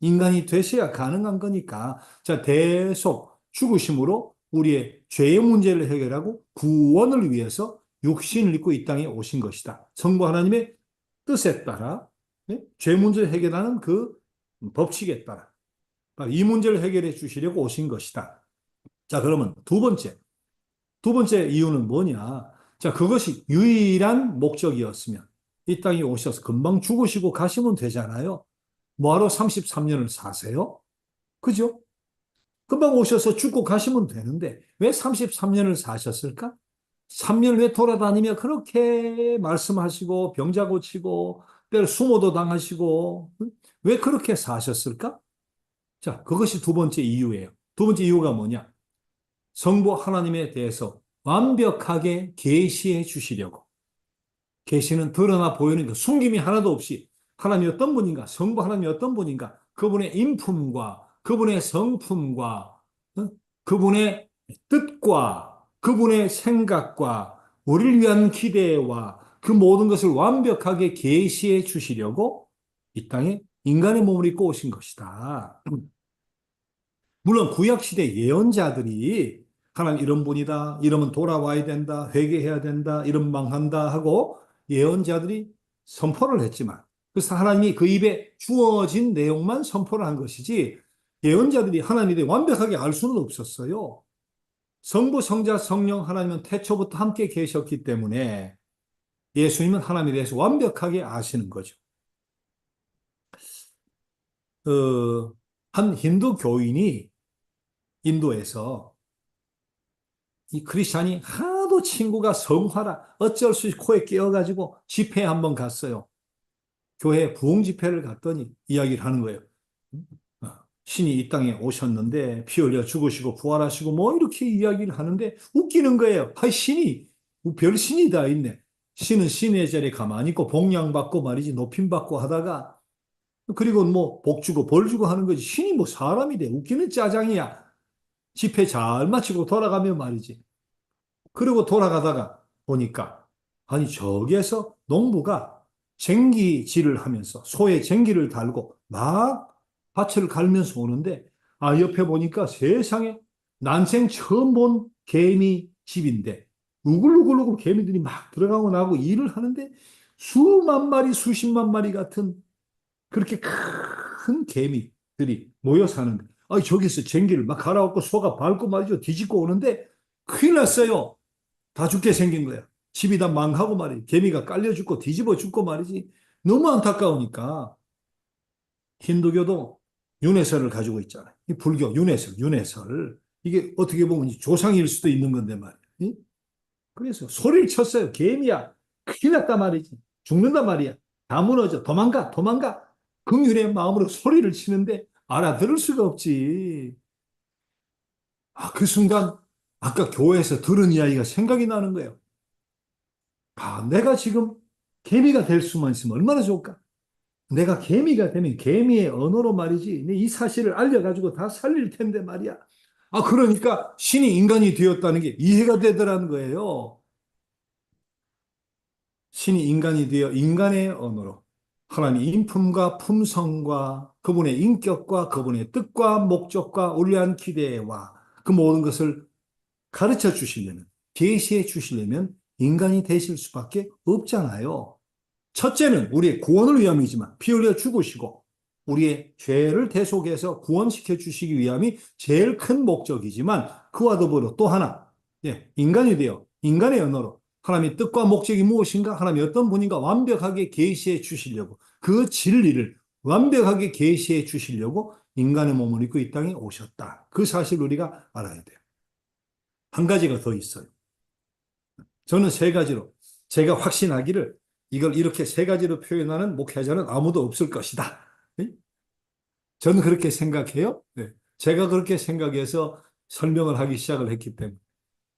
인간이 되셔야 가능한 거니까. 자, 대속 죽으심으로 우리의 죄의 문제를 해결하고 구원을 위해서 육신을 입고 이 땅에 오신 것이다. 성부 하나님의 뜻에 따라 죄 문제를 해결하는 그 법칙에 따라 이 문제를 해결해 주시려고 오신 것이다. 자, 그러면 두 번째 이유는 뭐냐? 자, 그것이 유일한 목적이었으면 이 땅에 오셔서 금방 죽으시고 가시면 되잖아요. 뭐하러 33년을 사세요? 그죠? 금방 오셔서 죽고 가시면 되는데 왜 33년을 사셨을까? 3년 왜 돌아다니며 그렇게 말씀하시고 병자 고치고 때로 수모도 당하시고 왜 그렇게 사셨을까? 자, 그것이 두 번째 이유예요. 두 번째 이유가 뭐냐? 성부 하나님에 대해서 완벽하게 계시해 주시려고. 계시는 드러나 보이는 그 숨김이 하나도 없이 하나님이 어떤 분인가, 성부 하나님이 어떤 분인가, 그분의 인품과 그분의 성품과 그분의 뜻과 그분의 생각과 우리를 위한 기대와 그 모든 것을 완벽하게 계시해 주시려고 이 땅에 인간의 몸을 입고 오신 것이다. 물론 구약시대 예언자들이 하나님 이런 분이다, 이러면 돌아와야 된다, 회개해야 된다, 이런 망한다 하고 예언자들이 선포를 했지만 그래서 하나님이 그 입에 주어진 내용만 선포를 한 것이지 예언자들이 하나님에 대해 완벽하게 알 수는 없었어요. 성부, 성자, 성령 하나님은 태초부터 함께 계셨기 때문에 예수님은 하나님에 대해서 완벽하게 아시는 거죠. 한 힌두 교인이 인도에서 이 크리스찬이 하도 친구가 성화라 어쩔 수 없이 코에 끼어가지고 집회에 한번 갔어요. 교회 부흥 집회를 갔더니 이야기를 하는 거예요. 신이 이 땅에 오셨는데 피 흘려 죽으시고 부활하시고 뭐 이렇게 이야기를 하는데 웃기는 거예요. 신이 별 신이 다 있네. 신은 신의 자리에 가만히 있고 복양받고 말이지 높임받고 하다가 그리고 뭐 복 주고 벌 주고 하는 거지. 신이 뭐 사람이 돼. 웃기는 짜장이야. 집회 잘 마치고 돌아가면 말이지. 그리고 돌아가다가 보니까 아니 저기에서 농부가 쟁기질을 하면서 소에 쟁기를 달고 막 밭을 갈면서 오는데 옆에 보니까 세상에 난생 처음 본 개미 집인데 우글우글우글 개미들이 막 들어가고 나고 일을 하는데 수만 마리 수십만 마리 같은 그렇게 큰 개미들이 모여 사는 거예요. 저기서 쟁기를 막 갈아엎고 소가 밟고 말이죠. 뒤집고 오는데 큰일 났어요. 다 죽게 생긴 거야. 집이 다 망하고 말이지. 개미가 깔려 죽고 뒤집어 죽고 말이지. 너무 안타까우니까 힌두교도 윤회설을 가지고 있잖아요. 이 불교 윤회설. 이게 어떻게 보면 조상일 수도 있는 건데 말이야. 그래서 소리를 쳤어요. 개미야. 큰일 났단 말이지. 죽는단 말이야. 다 무너져. 도망가. 긍휼의 마음으로 소리를 치는데 알아들을 수가 없지. 그 순간 아까 교회에서 들은 이야기가 생각이 나는 거예요. 내가 지금 개미가 될 수만 있으면 얼마나 좋을까? 내가 개미가 되면 개미의 언어로 말이지. 이 사실을 알려가지고 다 살릴 텐데 말이야. 그러니까 신이 인간이 되었다는 게 이해가 되더라는 거예요. 신이 인간이 되어 인간의 언어로 하나님의 인품과 품성과 그분의 인격과 그분의 뜻과 목적과 우리한 기대와 그 모든 것을 가르쳐 주시려면, 계시해 주시려면 인간이 되실 수밖에 없잖아요. 첫째는 우리의 구원을 위함이지만 피 흘려 죽으시고 우리의 죄를 대속해서 구원시켜 주시기 위함이 제일 큰 목적이지만 그와 더불어 또 하나, 인간이 되어 인간의 언어로 하나님의 뜻과 목적이 무엇인가, 하나님이 어떤 분인가 완벽하게 계시해 주시려고 그 진리를 완벽하게 계시해 주시려고 인간의 몸을 입고 이 땅에 오셨다. 그 사실을 우리가 알아야 돼요. 한 가지가 더 있어요. 저는 세 가지로 제가 확신하기를 이걸 이렇게 세 가지로 표현하는 목회자는 아무도 없을 것이다. 저는 그렇게 생각해요. 제가 그렇게 생각해서 설명을 하기 시작을 했기 때문에.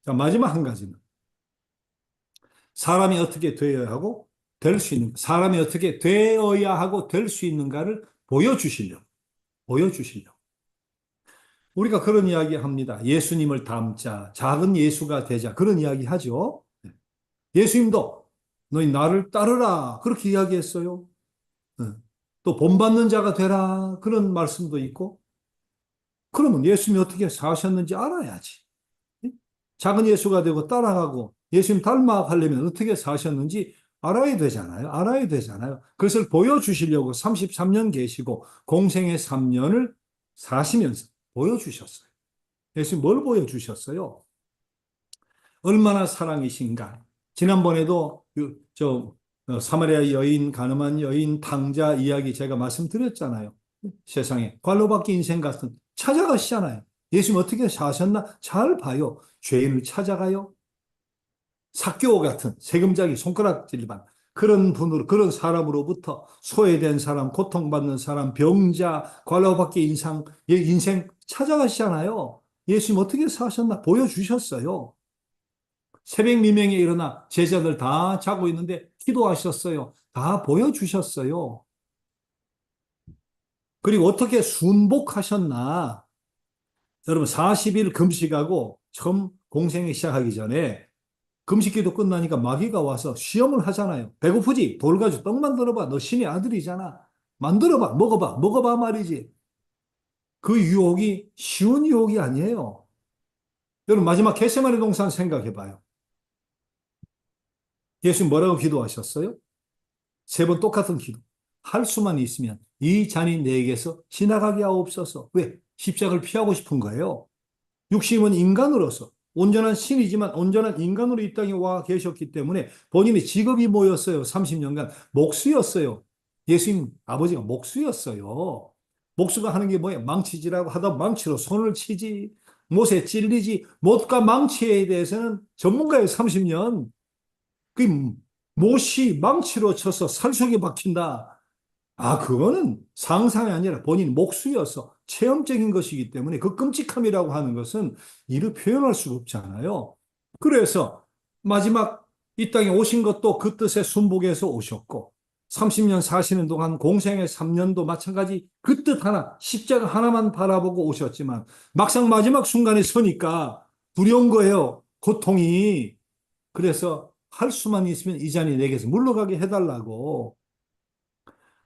자, 마지막 한 가지는 사람이 어떻게 되어야 하고 될 수 있는, 사람이 어떻게 되어야 하고 될 수 있는가를 보여주시려고. 우리가 그런 이야기 합니다. 예수님을 닮자, 작은 예수가 되자. 그런 이야기 하죠. 예수님도 너희 나를 따르라. 그렇게 이야기했어요. 또 본받는 자가 되라. 그런 말씀도 있고. 그러면 예수님이 어떻게 사셨는지 알아야지. 작은 예수가 되고 따라가고 예수님 닮아가려면 어떻게 사셨는지 알아야 되잖아요. 알아야 되잖아요. 그것을 보여주시려고 33년 계시고 공생의 3년을 사시면서 보여주셨어요. 예수님 뭘 보여주셨어요? 얼마나 사랑이신가. 지난번에도 사마리아 여인, 가늠한 여인, 탕자 이야기 제가 말씀드렸잖아요. 세상에 관로받기 인생 같은 찾아가시잖아요. 예수님 어떻게 사셨나 잘 봐요. 죄인을 찾아가요. 삭개오 같은 세금자기 손가락질반 그런 분으로 그런 사람으로부터 소외된 사람, 고통받는 사람, 병자, 관로받기 인생 찾아가시잖아요. 예수님 어떻게 사셨나 보여주셨어요. 새벽 미명에 일어나 제자들 다 자고 있는데 기도하셨어요. 다 보여주셨어요. 그리고 어떻게 순복하셨나. 여러분 40일 금식하고 처음 공생에 시작하기 전에 금식기도 끝나니까 마귀가 와서 시험을 하잖아요. 배고프지? 돌 가지고 떡 만들어봐. 너 신의 아들이잖아. 만들어봐. 먹어봐 말이지. 그 유혹이 쉬운 유혹이 아니에요. 여러분 마지막 겟세마네 동산 생각해봐요. 예수님 뭐라고 기도하셨어요? 3번 똑같은 기도. 할 수만 있으면 이 잔이 내게서 지나가게 하옵소서. 왜? 십자가를 피하고 싶은 거예요. 육신은 인간으로서 온전한 신이지만 온전한 인간으로 이 땅에 와 계셨기 때문에 본인의 직업이 뭐였어요? 30년간 목수였어요. 예수님 아버지가 목수였어요. 목수가 하는 게 뭐예요? 망치질하고 하다 망치로 손을 치지, 못에 찔리지, 못과 망치에 대해서는 전문가예요. 30년. 그 못이 망치로 쳐서 살속에 박힌다. 아, 그거는 상상이 아니라 본인 목수여서 체험적인 것이기 때문에 그 끔찍함이라고 하는 것은 이루 표현할 수가 없잖아요. 그래서 마지막 이 땅에 오신 것도 그 뜻에 순복해서 오셨고 30년 사시는 동안 공생의 3년도 마찬가지 그 뜻 하나, 십자가 하나만 바라보고 오셨지만 막상 마지막 순간에 서니까 두려운 거예요. 고통이. 그래서 할 수만 있으면 이 잔이 내게서 물러가게 해달라고.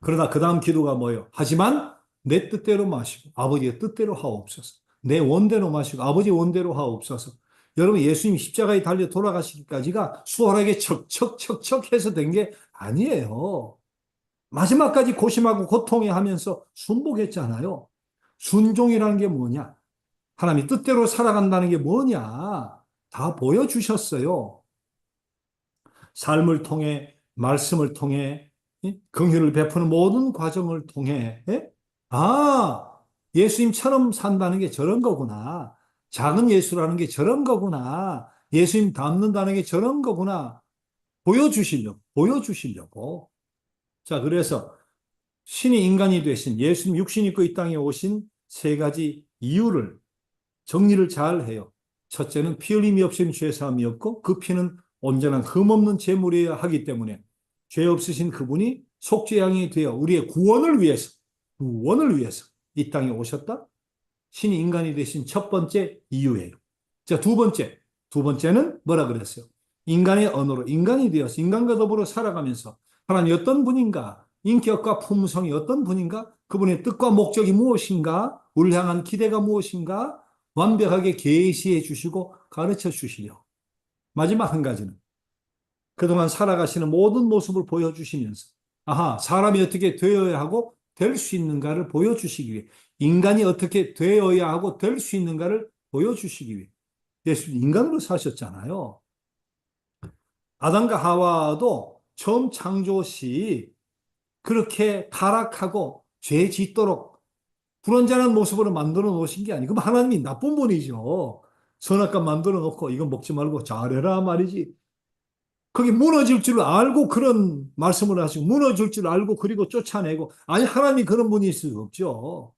그러나 그 다음 기도가 뭐예요? 하지만 내 뜻대로 마시고 아버지의 뜻대로 하옵소서. 내 원대로 마시고 아버지 원대로 하옵소서. 여러분 예수님 십자가에 달려 돌아가시기까지가 수월하게 척척척척 해서 된 게 아니에요. 마지막까지 고심하고 고통해 하면서 순복했잖아요. 순종이라는 게 뭐냐? 하나님 뜻대로 살아간다는 게 뭐냐? 다 보여주셨어요. 삶을 통해, 말씀을 통해, 긍휼을 베푸는 모든 과정을 통해, 아, 예수님처럼 산다는 게 저런 거구나. 작은 예수라는 게 저런 거구나. 예수님 닮는다는 게 저런 거구나. 보여주시려고. 자, 그래서 신이 인간이 되신 예수님 육신 입고 이 땅에 오신 3가지 이유를 정리를 잘 해요. 첫째는 피 흘림이 없인 죄사함이었고 그 피는 온전한 흠없는 제물이어야 하기 때문에 죄 없으신 그분이 속죄양이 되어 우리의 구원을 위해서 이 땅에 오셨다. 신이 인간이 되신 첫 번째 이유예요. 자, 두 번째는 뭐라 그랬어요? 인간의 언어로 인간이 되어서 인간과 더불어 살아가면서 하나님 어떤 분인가? 인격과 품성이 어떤 분인가? 그분의 뜻과 목적이 무엇인가? 우리를 향한 기대가 무엇인가? 완벽하게 계시해 주시고 가르쳐 주시려. 마지막 한 가지는 그동안 살아가시는 모든 모습을 보여주시면서 아하, 사람이 어떻게 되어야 하고 될 수 있는가를 보여주시기 위해 인간이 어떻게 되어야 하고 될 수 있는가를 보여주시기 위해 예수님 인간으로 사셨잖아요. 아담과 하와도 처음 창조 시 그렇게 타락하고 죄 짓도록 불완전한 모습으로 만들어 놓으신 게 아니고 하나님이 나쁜 분이죠. 선악과 만들어 놓고 이거 먹지 말고 잘해라 말이지. 그게 무너질 줄 알고 그런 말씀을 하시고 무너질 줄 알고 그리고 쫓아내고 아니 하나님이 그런 분이 있을 수 없죠.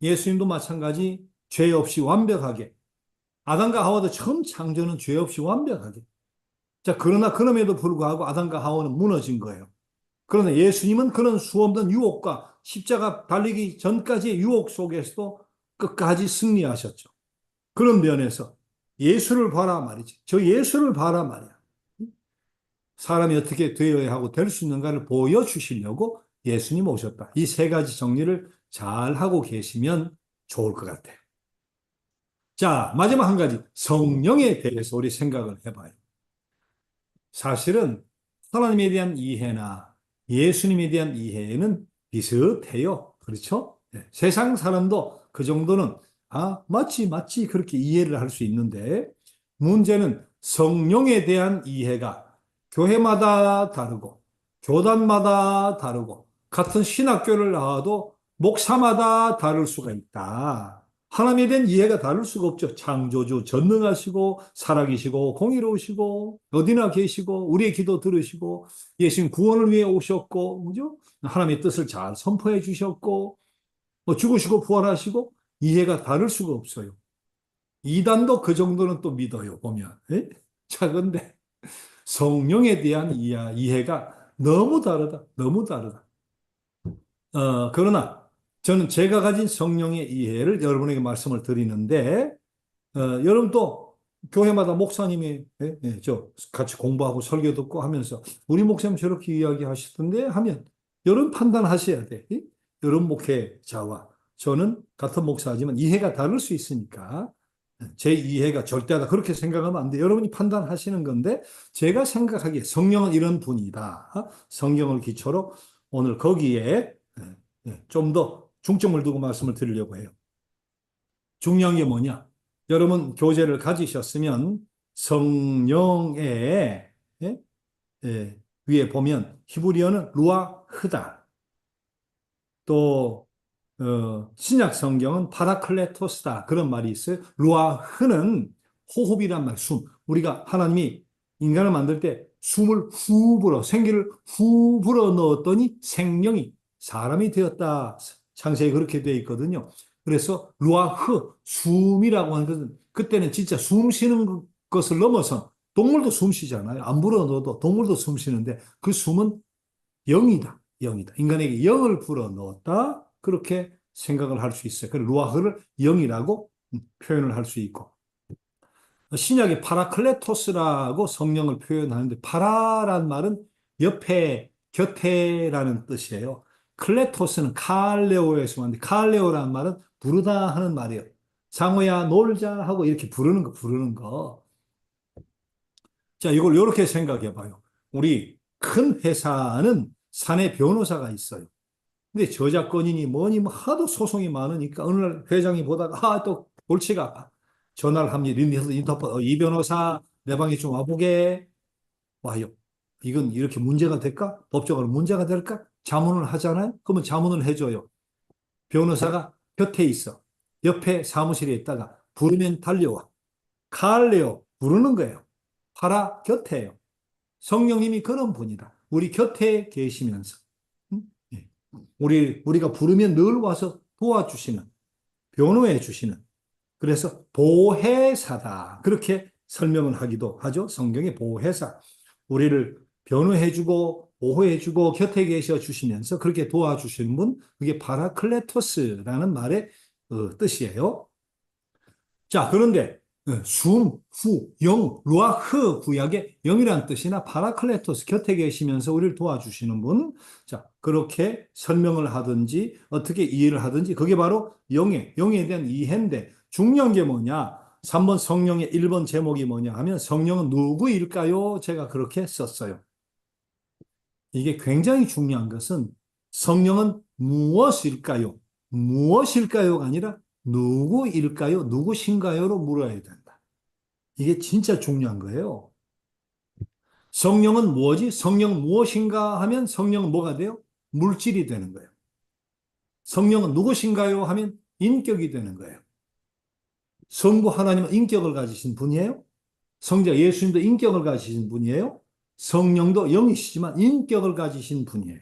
예수님도 마찬가지 죄 없이 완벽하게 아담과 하와도 처음 창조는 죄 없이 완벽하게. 자, 그러나 그럼에도 불구하고 아담과 하와는 무너진 거예요. 그러나 예수님은 그런 수없는 유혹과 십자가 달리기 전까지의 유혹 속에서도 끝까지 승리하셨죠. 그런 면에서 예수를 봐라 말이지. 저 예수를 봐라 말이야. 사람이 어떻게 되어야 하고 될 수 있는가를 보여주시려고 예수님 오셨다. 이 세 가지 정리를 잘 하고 계시면 좋을 것 같아요. 자, 마지막 한 가지. 성령에 대해서 우리 생각을 해봐요. 사실은 하나님에 대한 이해나 예수님에 대한 이해는 비슷해요. 그렇죠? 네. 세상 사람도 그 정도는 맞지 그렇게 이해를 할 수 있는데 문제는 성령에 대한 이해가 교회마다 다르고 교단마다 다르고 같은 신학교를 나와도 목사마다 다를 수가 있다. 하나님에 대한 이해가 다를 수가 없죠. 창조주, 전능하시고, 살아계시고, 공의로우시고, 어디나 계시고, 우리의 기도 들으시고, 예수님 구원을 위해 오셨고, 그죠? 하나님의 뜻을 잘 선포해 주셨고, 죽으시고 부활하시고, 이해가 다를 수가 없어요. 이단도 그 정도는 또 믿어요, 보면. 에? 자, 근데 성령에 대한 이해가 너무 다르다, 너무 다르다. 그러나 저는 제가 가진 성령의 이해를 여러분에게 말씀을 드리는데, 여러분도 교회마다 목사님이 저 같이 공부하고 설교 듣고 하면서 우리 목사님 저렇게 이야기하시던데 하면 여러분 판단하셔야 돼. 여러분 목회자와 저는 같은 목사지만 이해가 다를 수 있으니까 제 이해가 절대다 그렇게 생각하면 안 돼. 여러분이 판단하시는 건데 제가 생각하기에 성령은 이런 분이다. 성경을 기초로 오늘 거기에 좀 더 중점을 두고 말씀을 드리려고 해요. 중요한 게 뭐냐? 여러분 교재를 가지셨으면 성령의 위에 보면 히브리어는 루아흐다. 또 신약 성경은 파라클레토스다. 그런 말이 있어요. 루아흐는 호흡이란 말, 숨. 우리가 하나님이 인간을 만들 때 숨을 후 불어, 생기를 후 불어 넣었더니 생명이 사람이 되었다. 창세기 그렇게 되어 있거든요. 그래서 루아흐, 숨이라고 하는 것은 그때는 진짜 숨 쉬는 것을 넘어서 동물도 숨 쉬잖아요. 안 불어 넣어도 동물도 숨 쉬는데 그 숨은 영이다. 영이다. 인간에게 영을 불어 넣었다. 그렇게 생각을 할 수 있어요. 그래서 루아흐를 영이라고 표현을 할 수 있고. 신약의 파라클레토스라고 성령을 표현하는데 파라란 말은 옆에, 곁에라는 뜻이에요. 클레토스는 칼레오에서 왔는데 칼레오라는 말은 부르다 하는 말이에요. 상호야 놀자 하고 이렇게 부르는 거 부르는 거. 자, 이걸 이렇게 생각해 봐요. 우리 큰 회사는 사내 변호사가 있어요. 근데 저작권이니 뭐니 뭐 하도 소송이 많으니까 어느 날 회장이 보다가 또 골치가 아파. 전화를 합니다. 인터폰 이 변호사 내 방에 좀 와보게 와요. 이건 이렇게 문제가 될까? 법적으로 문제가 될까? 자문을 하잖아요. 그러면 자문을 해줘요. 변호사가 곁에 있어. 옆에 사무실에 있다가 부르면 달려와. 칼레오 부르는 거예요. 파라 곁에요. 성령님이 그런 분이다. 우리 곁에 계시면서 예. 우리가 부르면 늘 와서 도와주시는, 변호해 주시는. 그래서 보혜사다. 그렇게 설명을 하기도 하죠. 성경의 보혜사. 우리를 변호해주고 보호해주고 곁에 계셔 주시면서 그렇게 도와주시는 분, 그게 파라클레토스라는 말의 뜻이에요. 자, 그런데 숨, 후, 영, 루아흐 구약의 영이란 뜻이나 파라클레토스 곁에 계시면서 우리를 도와주시는 분, 자, 그렇게 설명을 하든지 어떻게 이해를 하든지 그게 바로 영에 대한 이해인데 중요한 게 뭐냐? 3번 성령의 1번 제목이 뭐냐 하면 성령은 누구일까요? 제가 그렇게 썼어요. 이게 굉장히 중요한 것은 성령은 무엇일까요? 무엇일까요가 아니라 누구일까요? 누구신가요로 물어야 된다. 이게 진짜 중요한 거예요. 성령은 뭐지? 성령은 무엇인가 하면 성령은 뭐가 돼요? 물질이 되는 거예요. 성령은 누구신가요? 하면 인격이 되는 거예요. 성부 하나님은 인격을 가지신 분이에요. 성자 예수님도 인격을 가지신 분이에요. 성령도 영이시지만 인격을 가지신 분이에요.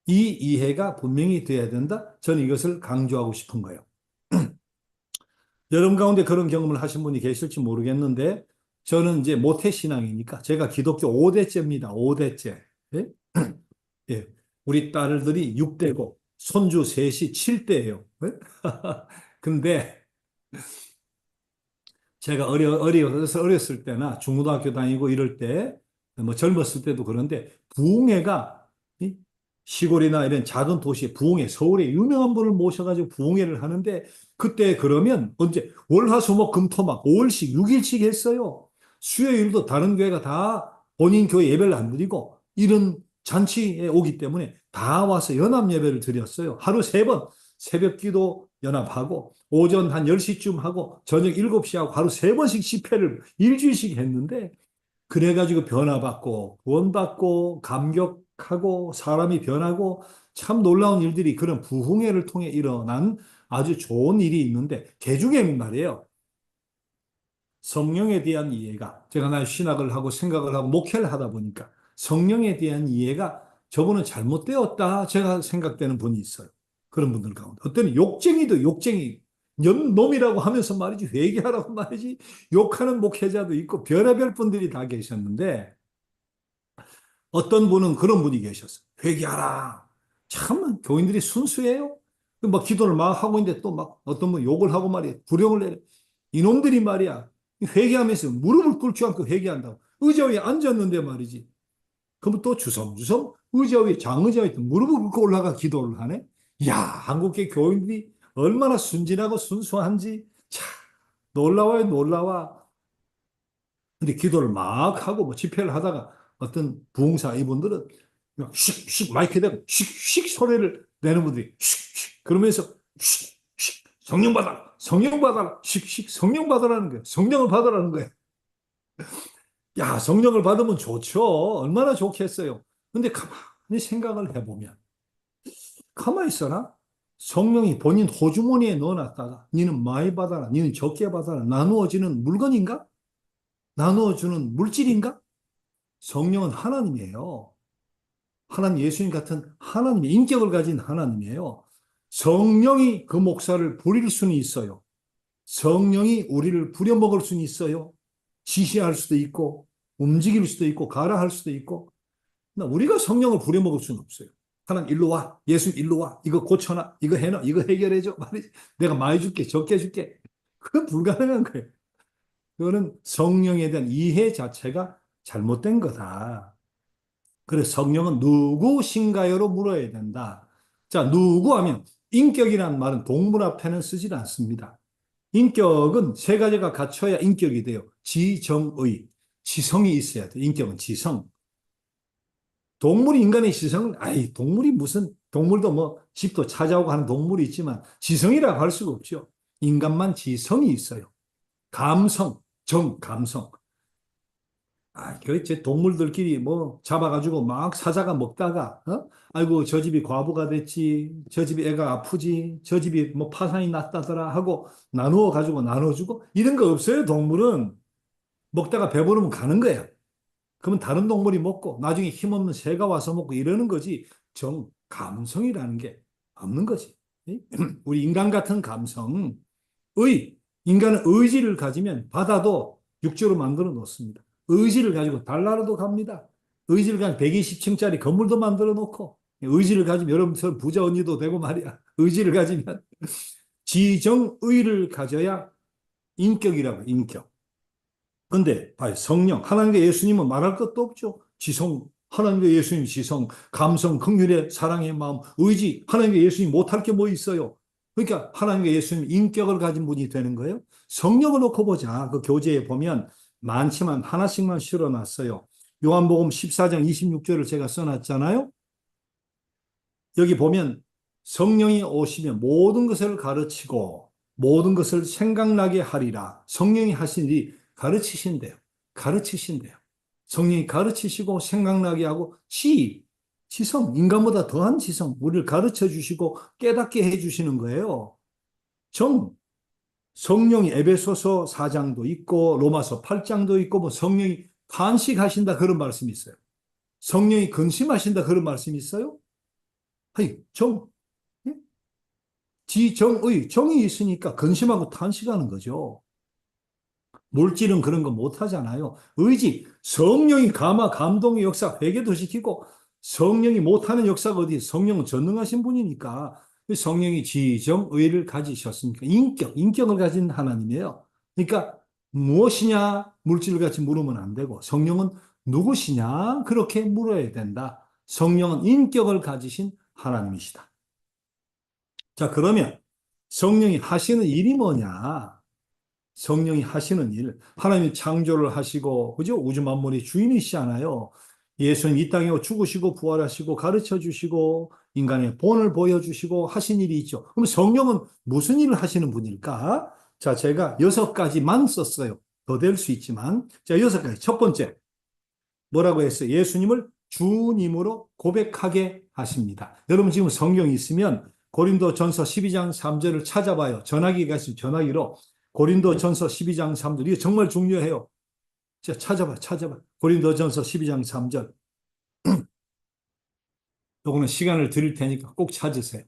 이 이해가 분명히 돼야 된다. 저는 이것을 강조하고 싶은 거예요. 여러분 가운데 그런 경험을 하신 분이 계실지 모르겠는데 저는 이제 모태신앙이니까 제가 기독교 5대째입니다. 5대째. 예? 예. 우리 딸들이 6대고 손주 셋이 7대예요. 예? 근데 제가 어렸을 때나 중고등학교 다니고 이럴 때, 뭐 젊었을 때도 그런데 부흥회가 이 시골이나 이런 작은 도시에 부흥회, 서울에 유명한 분을 모셔가지고 부흥회를 하는데 그때 그러면 언제 월화수목금토막 5일씩 6일씩 했어요. 수요일도 다른 교회가 다 본인 교회 예배를 안 드리고 이런 잔치에 오기 때문에 다 와서 연합 예배를 드렸어요. 하루 3번 새벽 기도 연합하고 오전 한 10시쯤 하고 저녁 7시 하고 하루 3번씩 집회를 일주일씩 했는데 그래가지고 변화받고 구원받고 감격하고 사람이 변하고 참 놀라운 일들이 그런 부흥회를 통해 일어난 아주 좋은 일이 있는데 그중에 말이에요. 성령에 대한 이해가 제가 나 신학을 하고 생각을 하고 목회를 하다 보니까 성령에 대한 이해가 저분은 잘못되었다 제가 생각되는 분이 있어요. 그런 분들 가운데 어떤 욕쟁이도 욕쟁이 놈이라고 하면서 말이지 회개하라고 말이지 욕하는 목회자도 있고 별의별 분들이 다 계셨는데 어떤 분은 그런 분이 계셨어요. 회개하라. 참 교인들이 순수해요. 막 기도를 막 하고 있는데 또 막 어떤 분 욕을 하고 말이야 불용을 내려. 이놈들이 말이야 회개하면서 무릎을 꿇지 않고 회개한다고. 의자 위에 앉았는데 말이지. 그럼 또 주섬주섬 의자 위에 장의자 위에 무릎을 꿇고 올라가 기도를 하네. 이야 한국의 교인들이 얼마나 순진하고 순수한지 참 놀라워요 놀라워. 근데 기도를 막 하고 뭐 집회를 하다가 어떤 부흥사 이분들은 그냥 슉슉 마이크 대고 슉슉 소리를 내는 분들이 슉슉 그러면서 슉슉 성령 받아라 성령 받아라 슉슉 성령 받아라는 거예요. 성령을 받아라는 거예요. 야 성령을 받으면 좋죠. 얼마나 좋겠어요. 근데 가만히 생각을 해보면 가만히 있어라. 성령이 본인 호주머니에 넣어놨다가 니는 많이 받아라 니는 적게 받아라 나누어지는 물건인가? 나누어주는 물질인가? 성령은 하나님이에요. 하나님 예수님 같은 하나님의 인격을 가진 하나님이에요. 성령이 그 목사를 부릴 수는 있어요. 성령이 우리를 부려먹을 수는 있어요. 지시할 수도 있고 움직일 수도 있고 가라 할 수도 있고 우리가 성령을 부려먹을 수는 없어요. 하나님 일로 와. 예수님 일로 와. 이거 고쳐놔. 이거 해놔. 이거 해결해줘. 말이지. 내가 많이 줄게. 적게 줄게. 그건 불가능한 거예요. 그거는 성령에 대한 이해 자체가 잘못된 거다. 그래서 성령은 누구신가요로 물어야 된다. 자, 누구 하면 인격이라는 말은 동물 앞에는 쓰지 않습니다. 인격은 3가지가 갖춰야 인격이 돼요. 지정의, 지성이 있어야 돼. 인격은 지성. 동물이 인간의 지성은 동물이 무슨 동물도 뭐 집도 찾아오고 하는 동물이 있지만 지성이라고 할 수가 없죠. 인간만 지성이 있어요. 감성, 감성. 그렇지. 동물들끼리 뭐 잡아가지고 막 사자가 먹다가, 아이고, 저 집이 과부가 됐지. 저 집이 애가 아프지. 저 집이 뭐 파산이 났다더라 하고 나누어가지고 나눠주고 이런 거 없어요. 동물은 먹다가 배부르면 가는 거야. 그러면 다른 동물이 먹고 나중에 힘없는 새가 와서 먹고 이러는 거지. 감성이라는 게 없는 거지. 우리 인간 같은 감성, 인간은 의지를 가지면 바다도 육지로 만들어 놓습니다. 의지를 가지고 달나라도 갑니다. 의지를 가지고 120층짜리 건물도 만들어 놓고 의지를 가지면 여러분처럼 부자 언니도 되고 말이야. 의지를 가지면 지정의를 가져야 인격이라고 인격. 근데 봐요. 성령, 하나님과 예수님은 말할 것도 없죠. 지성, 하나님과 예수님 지성, 감성, 긍휼의 사랑의 마음, 의지, 하나님과 예수님 못할 게 뭐 있어요. 그러니까 하나님과 예수님 인격을 가진 분이 되는 거예요. 성령을 놓고 보자. 그 교재에 보면 많지만 하나씩만 실어놨어요. 요한복음 14장 26절을 제가 써놨잖아요. 여기 보면 성령이 오시면 모든 것을 가르치고 모든 것을 생각나게 하리라. 성령이 하신 일이 가르치신대요. 성령이 가르치시고 생각나게 하고 지성, 인간보다 더한 지성, 우리를 가르쳐 주시고 깨닫게 해 주시는 거예요. 성령이 에베소서 4장도 있고 로마서 8장도 있고 뭐 성령이 탄식하신다 그런 말씀이 있어요. 성령이 근심하신다 그런 말씀이 있어요. 지정의, 정이 있으니까 근심하고 탄식하는 거죠. 물질은 그런 거 못하잖아요. 의지, 성령이 감동의 역사, 회개도 시키고 성령이 못하는 역사가 어디 성령은 전능하신 분이니까 성령이 지정, 의를 가지셨으니까 인격을 가진 하나님이에요. 그러니까 무엇이냐 물질같이 물으면 안 되고 성령은 누구시냐 그렇게 물어야 된다. 성령은 인격을 가지신 하나님이시다. 자, 그러면 성령이 하시는 일이 뭐냐? 성령이 하시는 일, 하나님이 창조를 하시고, 그죠? 우주 만물의 주인이시잖아요. 예수님 이 땅에 죽으시고 부활하시고 가르쳐 주시고 인간의 본을 보여주시고 하신 일이 있죠. 그럼 성령은 무슨 일을 하시는 분일까? 자, 제가 6가지만 썼어요. 더 될 수 있지만. 자, 6가지. 첫 번째, 뭐라고 했어요? 예수님을 주님으로 고백하게 하십니다. 여러분 지금 성경이 있으면 고린도전서 12장 3절을 찾아봐요. 전화기가 있으면 전화기로 고린도전서 12장 3절. 이게 정말 중요해요. 자, 찾아봐. 고린도전서 12장 3절. 요거는 시간을 드릴 테니까 꼭 찾으세요.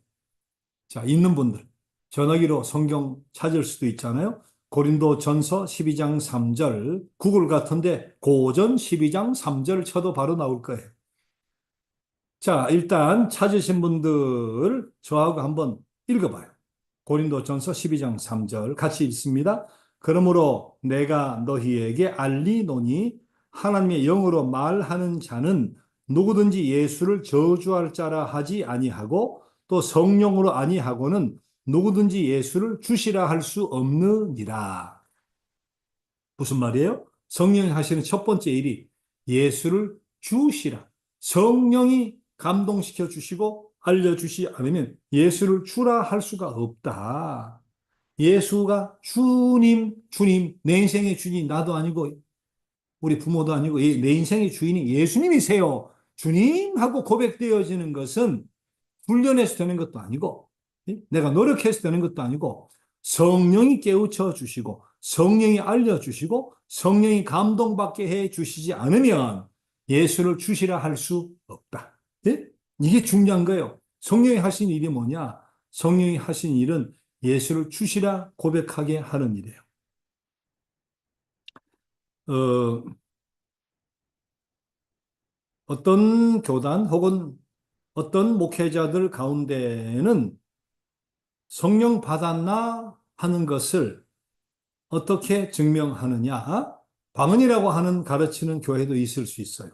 자, 있는 분들. 전화기로 성경 찾을 수도 있잖아요. 고린도전서 12장 3절. 구글 같은데 고전 12장 3절 쳐도 바로 나올 거예요. 자, 일단 찾으신 분들 저하고 한번 읽어봐요. 고린도전서 12장 3절 같이 읽습니다. 그러므로 내가 너희에게 알리노니 하나님의 영으로 말하는 자는 누구든지 예수를 저주할 자라 하지 아니하고 또 성령으로 아니하고는 누구든지 예수를 주시라 할 수 없느니라. 무슨 말이에요? 성령이 하시는 첫 번째 일이 예수를 주시라. 성령이 감동시켜 주시고 알려주시 않으면 예수를 주라 할 수가 없다. 예수가 주님, 내 인생의 주님, 나도 아니고 우리 부모도 아니고 내 인생의 주인이 예수님이세요. 주님 하고 고백되어지는 것은 훈련해서 되는 것도 아니고 내가 노력해서 되는 것도 아니고 성령이 깨우쳐 주시고 성령이 알려주시고 성령이 감동받게 해 주시지 않으면 예수를 주시라 할 수 없다. 예? 이게 중요한 거예요. 성령이 하신 일이 뭐냐? 성령이 하신 일은 예수를 주시라 고백하게 하는 일이에요. 어떤 교단 혹은 어떤 목회자들 가운데는 성령 받았나 하는 것을 어떻게 증명하느냐? 방언이라고 하는 가르치는 교회도 있을 수 있어요.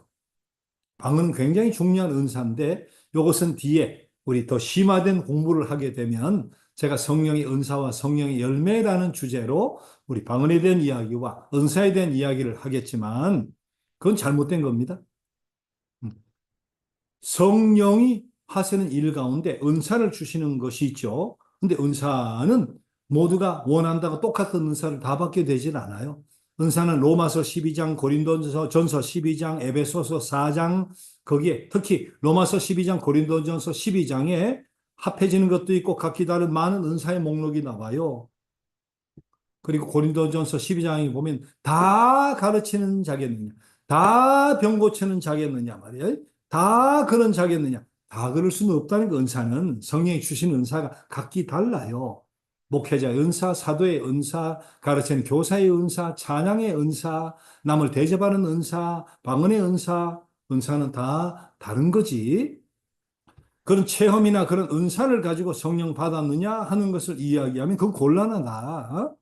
방언은 굉장히 중요한 은사인데 이것은 뒤에 우리 더 심화된 공부를 하게 되면 제가 성령의 은사와 성령의 열매라는 주제로 우리 방언에 대한 이야기와 은사에 대한 이야기를 하겠지만 그건 잘못된 겁니다. 성령이 하시는 일 가운데 은사를 주시는 것이 있죠. 근데 은사는 모두가 원한다고 똑같은 은사를 다 받게 되진 않아요. 은사는 로마서 12장, 고린도전서 12장, 에베소서 4장, 거기에 특히 로마서 12장, 고린도전서 12장에 합해지는 것도 있고 각기 다른 많은 은사의 목록이 나와요. 그리고 고린도전서 12장에 보면 다 가르치는 자겠느냐, 다 병 고치는 자겠느냐 말이에요. 다 그런 자겠느냐. 다 그럴 수는 없다는 거. 은사는 성령이 주신 은사가 각기 달라요. 목회자의 은사, 사도의 은사, 가르치는 교사의 은사, 찬양의 은사, 남을 대접하는 은사, 방언의 은사, 은사는 다 다른 거지. 그런 체험이나 그런 은사를 가지고 성령 받았느냐 하는 것을 이야기하면 그건 곤란하다.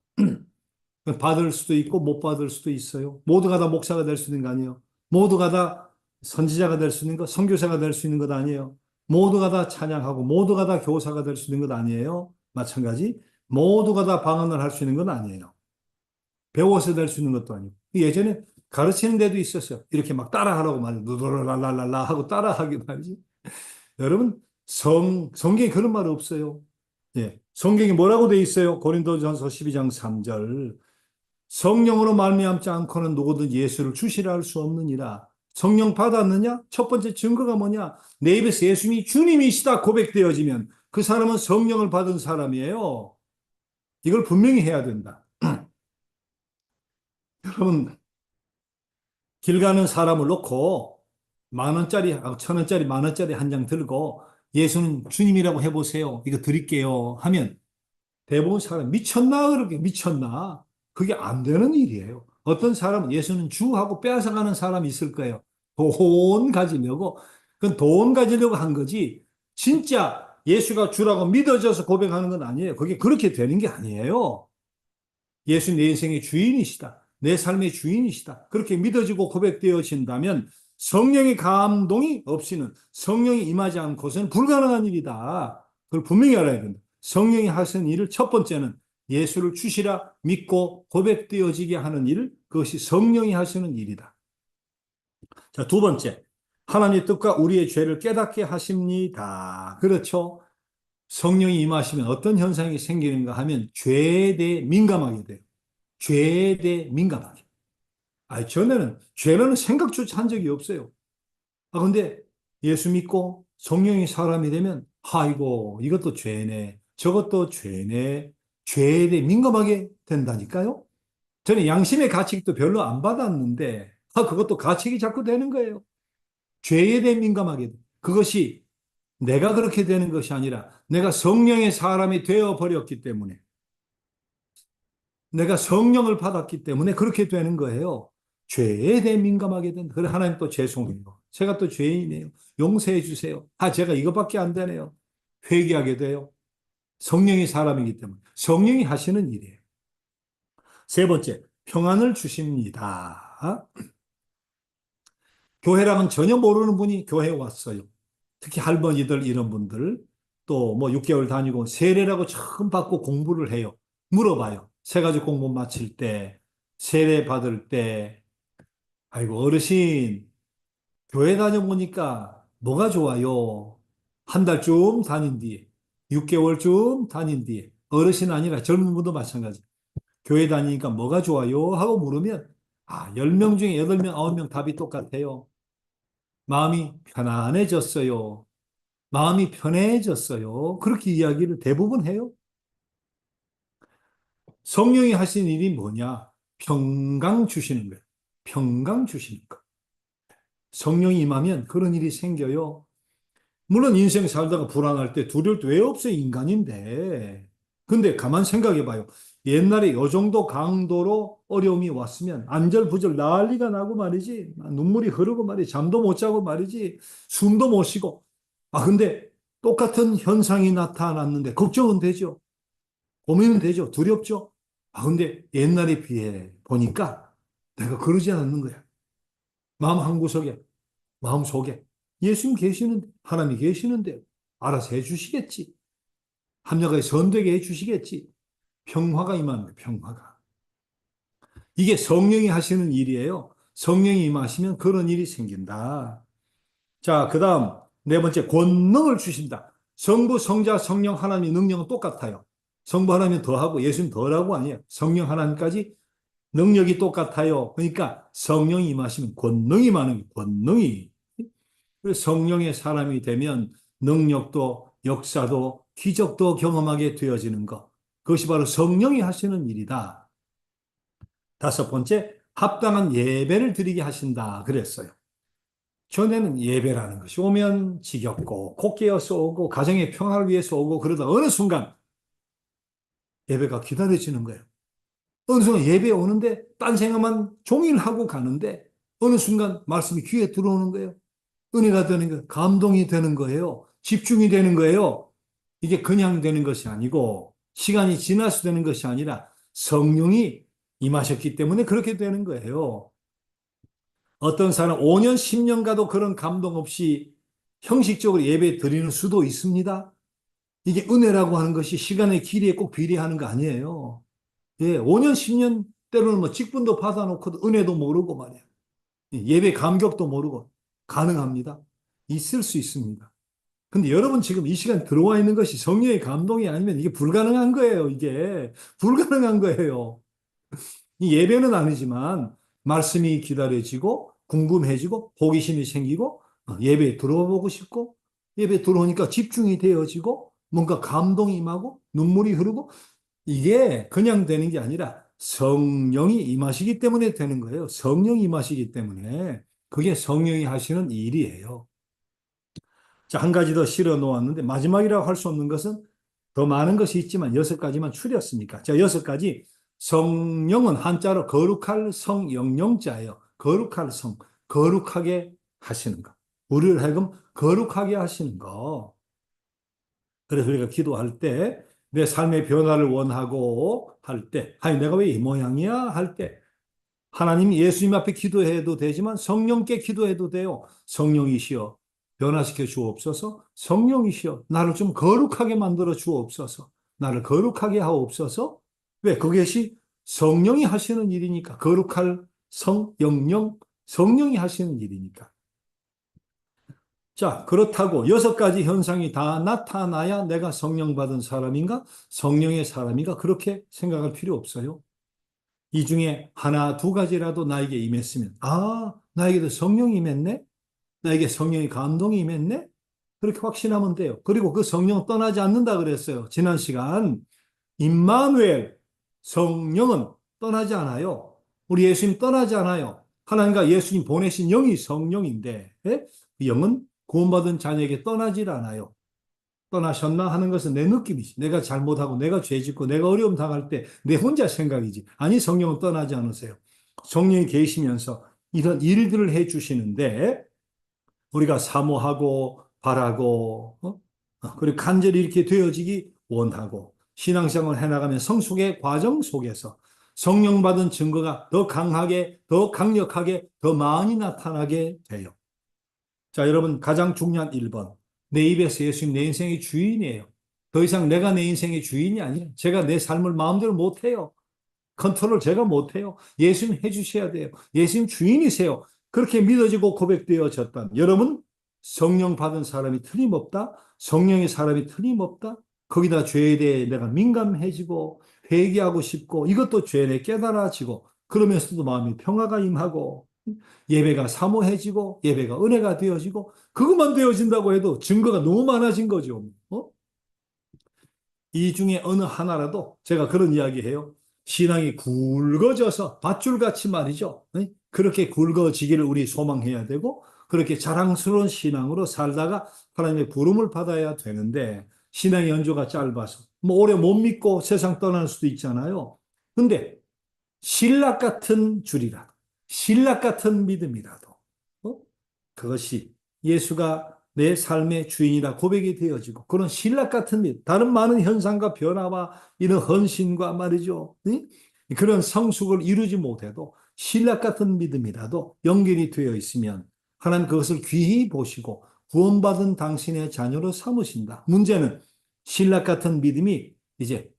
받을 수도 있고 못 받을 수도 있어요. 모두가 다 목사가 될 수 있는 거 아니에요. 모두가 다 선지자가 될 수 있는 것, 선교사가 될 수 있는 것 아니에요. 모두가 다 찬양하고 모두가 다 교사가 될 수 있는 것 아니에요. 마찬가지 모두가 다 방언을 할 수 있는 건 아니에요. 배워서 될 수 있는 것도 아니고. 예전에 가르치는 데도 있었어요. 이렇게 막 따라하라고 말이에요. 누르랄랄랄라 하고 따라하기 말이지. 여러분 성경에 그런 말 없어요. 예. 성경에 뭐라고 돼 있어요? 고린도전서 12장 3절. 성령으로 말미암지 않고는 누구든 예수를 주시라 할 수 없느니라. 성령 받았느냐? 첫 번째 증거가 뭐냐? 내 입에서 예수님이 주님이시다 고백되어지면 그 사람은 성령을 받은 사람이에요. 이걸 분명히 해야 된다. 여러분, 길 가는 사람을 놓고 10,000원짜리, 1,000원짜리, 10,000원짜리 한 장 들고 예수는 주님이라고 해보세요. 이거 드릴게요. 하면 대부분 사람 미쳤나? 그렇게 미쳤나? 그게 안 되는 일이에요. 어떤 사람은 예수는 주하고 빼앗아가는 사람이 있을 거예요. 돈 가지려고. 그건 돈 가지려고 한 거지. 진짜 예수가 주라고 믿어져서 고백하는 건 아니에요. 그게 그렇게 되는 게 아니에요. 예수 내 인생의 주인이시다. 내 삶의 주인이시다. 그렇게 믿어지고 고백되어진다면 성령의 감동이 없이는, 성령이 임하지 않고서는 불가능한 일이다. 그걸 분명히 알아야 된다. 성령이 하시는 일을 첫 번째는 예수를 주시라 믿고 고백되어지게 하는 일, 그것이 성령이 하시는 일이다. 자, 두 번째, 하나님의 뜻과 우리의 죄를 깨닫게 하십니다. 그렇죠? 성령이 임하시면 어떤 현상이 생기는가 하면 죄에 대해 민감하게 돼요. 죄에 대해 민감하게. 전에는 죄라는 생각조차 한 적이 없어요. 근데 예수 믿고 성령이 사람이 되면, 아이고, 이것도 죄네, 저것도 죄네, 죄에 대해 민감하게 된다니까요. 저는 양심의 가책도 별로 안 받았는데, 그것도 가책이 자꾸 되는 거예요. 죄에 대해 민감하게 돼. 그것이 내가 그렇게 되는 것이 아니라 내가 성령의 사람이 되어버렸기 때문에, 내가 성령을 받았기 때문에 그렇게 되는 거예요. 죄에 대해 민감하게 된다. 그래, 하나님 또 죄송해요. 제가 또 죄인이에요. 용서해 주세요. 제가 이것밖에 안 되네요. 회개하게 돼요. 성령이 사람이기 때문에. 성령이 하시는 일이에요. 세 번째, 평안을 주십니다. 교회랑은 전혀 모르는 분이 교회에 왔어요. 특히 할머니들, 이런 분들, 또 뭐 6개월 다니고 세례라고 처음 받고 공부를 해요. 물어봐요. 세 가지 공부 마칠 때, 세례 받을 때, 아이고, 어르신, 교회 다녀보니까 뭐가 좋아요? 한 달쯤 다닌 뒤에, 6개월쯤 다닌 뒤에, 어르신 아니라 젊은 분도 마찬가지. 교회 다니니까 뭐가 좋아요? 하고 물으면, 10명 중에 8명, 9명 답이 똑같아요. 마음이 편안해졌어요. 마음이 편해졌어요. 그렇게 이야기를 대부분 해요. 성령이 하신 일이 뭐냐? 평강 주시는 거예요. 평강 주시는 거. 성령이 임하면 그런 일이 생겨요. 물론 인생 살다가 불안할 때 두려울 때 왜 없어요? 인간인데. 근데 가만 생각해 봐요. 옛날에 이 정도 강도로 어려움이 왔으면 안절부절 난리가 나고 말이지. 눈물이 흐르고 말이지. 잠도 못 자고 말이지. 숨도 못 쉬고. 근데 똑같은 현상이 나타났는데 걱정은 되죠. 고민은 되죠. 두렵죠. 근데 옛날에 비해 보니까 내가 그러지 않는 거야. 마음 한구석에, 마음 속에 예수님 계시는데, 하나님이 계시는데 알아서 해주시겠지. 합력하게 선되게 해주시겠지. 평화가 임합니다. 평화가. 이게 성령이 하시는 일이에요. 성령이 임하시면 그런 일이 생긴다. 자, 그 다음 네 번째, 권능을 주신다. 성부, 성자, 성령, 하나님의 능력은 똑같아요. 성부 하나님은 더하고 예수님 덜하고 아니에요. 성령 하나님까지 능력이 똑같아요. 그러니까 성령이 임하시면 권능이 많은 권능이. 그래서 성령의 사람이 되면 능력도 역사도 기적도 경험하게 되어지는 것. 그것이 바로 성령이 하시는 일이다. 다섯 번째, 합당한 예배를 드리게 하신다. 그랬어요. 전에는 예배라는 것이 오면 지겹고 곡괭여서 오고 가정의 평화를 위해서 오고 그러다 어느 순간 예배가 기다려지는 거예요. 어느 순간 예배에 오는데 딴 생각만 종일 하고 가는데 어느 순간 말씀이 귀에 들어오는 거예요. 은혜가 되는 거예요. 감동이 되는 거예요. 집중이 되는 거예요. 이게 그냥 되는 것이 아니고 시간이 지나서 되는 것이 아니라 성령이 임하셨기 때문에 그렇게 되는 거예요. 어떤 사람 5년, 10년 가도 그런 감동 없이 형식적으로 예배 드리는 수도 있습니다. 이게 은혜라고 하는 것이 시간의 길이에 꼭 비례하는 거 아니에요. 5년, 10년 때로는 뭐 직분도 받아놓고도 은혜도 모르고 말이야. 예배 감격도 모르고 가능합니다. 있을 수 있습니다. 근데 여러분 지금 이 시간 들어와 있는 것이 성령의 감동이 아니면 이게 불가능한 거예요. 이게 불가능한 거예요. 이 예배는 아니지만 말씀이 기다려지고 궁금해지고 호기심이 생기고 예배에 들어보고 싶고 예배에 들어오니까 집중이 되어지고 뭔가 감동이 임하고 눈물이 흐르고 이게 그냥 되는 게 아니라 성령이 임하시기 때문에 되는 거예요. 성령이 임하시기 때문에 그게 성령이 하시는 일이에요. 자, 한 가지 더 실어 놓았는데 마지막이라고 할 수 없는 것은 더 많은 것이 있지만 6가지만 추렸으니까. 자, 6가지. 성령은 한자로 거룩할 성영령자예요. 거룩할 성, 거룩하게 하시는 거. 우리를 하여금 거룩하게 하시는 거. 그래서 우리가 기도할 때, 내 삶의 변화를 원하고 할 때, 아니, 내가 왜 이 모양이야? 할 때, 하나님 예수님 앞에 기도해도 되지만 성령께 기도해도 돼요. 성령이시여 변화시켜 주옵소서. 성령이시여 나를 좀 거룩하게 만들어 주옵소서. 나를 거룩하게 하옵소서. 왜? 그것이 성령이 하시는 일이니까. 거룩할 성령이 하시는 일이니까. 자, 그렇다고 6가지 현상이 다 나타나야 내가 성령 받은 사람인가? 성령의 사람인가? 그렇게 생각할 필요 없어요. 이 중에 하나, 2가지라도 나에게 임했으면, 아, 나에게도 성령이 임했네? 나에게 성령의 감동이 임했네? 그렇게 확신하면 돼요. 그리고 그 성령 떠나지 않는다 그랬어요. 지난 시간. 임마누엘, 성령은 떠나지 않아요. 우리 예수님 떠나지 않아요. 하나님과 예수님 보내신 영이 성령인데, 예? 그 영은 구원받은 자녀에게 떠나질 않아요. 떠나셨나 하는 것은 내 느낌이지. 내가 잘못하고 내가 죄짓고 내가 어려움 당할 때 내 혼자 생각이지. 아니, 성령은 떠나지 않으세요. 성령이 계시면서 이런 일들을 해 주시는데 우리가 사모하고 바라고 그리고 간절히 이렇게 되어지기 원하고 신앙생활을 해나가면 성숙의 과정 속에서 성령 받은 증거가 더 강하게, 더 강력하게, 더 많이 나타나게 돼요. 자, 여러분, 가장 중요한 1번. 내 입에서 예수님 내 인생의 주인이에요. 더 이상 내가 내 인생의 주인이 아니라 제가 내 삶을 마음대로 못해요. 컨트롤 제가 못해요. 예수님 해주셔야 돼요. 예수님 주인이세요. 그렇게 믿어지고 고백되어졌다면 여러분 성령 받은 사람이 틀림없다. 성령의 사람이 틀림없다. 거기다 죄에 대해 내가 민감해지고 회개하고 싶고 이것도 죄에 깨달아지고 그러면서도 마음이 평화가 임하고 예배가 사모해지고 예배가 은혜가 되어지고 그것만 되어진다고 해도 증거가 너무 많아진 거죠. 이 중에 어느 하나라도 제가 그런 이야기해요. 신앙이 굵어져서 밧줄같이 말이죠. 그렇게 굵어지기를 우리 소망해야 되고 그렇게 자랑스러운 신앙으로 살다가 하나님의 부름을 받아야 되는데 신앙의 연조가 짧아서 뭐 오래 못 믿고 세상 떠날 수도 있잖아요. 근데 신락 같은 줄이라도 신락 같은 믿음이라도 그것이 예수가 내 삶의 주인이라 고백이 되어지고 그런 신락 같은 믿음, 다른 많은 현상과 변화와 이런 헌신과 말이죠. 그런 성숙을 이루지 못해도 신락 같은 믿음이라도 연결이 되어 있으면 하나님 그것을 귀히 보시고 구원받은 당신의 자녀로 삼으신다. 문제는 신락 같은 믿음이 이제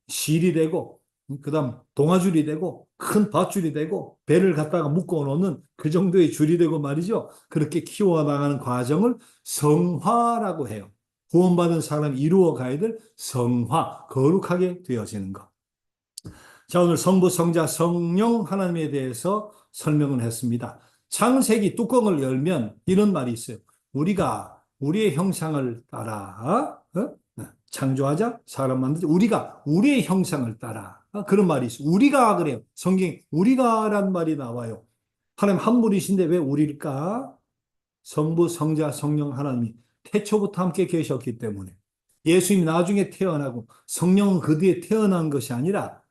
실이 되고 그다음 동아줄이 되고 큰 밧줄이 되고 배를 갖다가 묶어놓는 그 정도의 줄이 되고 말이죠. 그렇게 키워나가는 과정을 성화라고 해요. 구원받은 사람이 이루어가야 될 성화, 거룩하게 되어지는 것. 자, 오늘 성부, 성자, 성령 하나님에 대해서 설명을 했습니다. 창세기 뚜껑을 열면 이런 말이 있어요. 우리가 우리의 형상을 따라 창조하자, 사람 만들자. 우리가 우리의 형상을 따라 그런 말이 있어요. 우리가 그래요. 성경에 우리가란 말이 나와요. 하나님 한 분이신데 왜 우리일까? 성부, 성자, 성령 하나님이 태초부터 함께 계셨기 때문에 예수님이 나중에 태어나고 성령은 그 뒤에 태어난 것이 아니라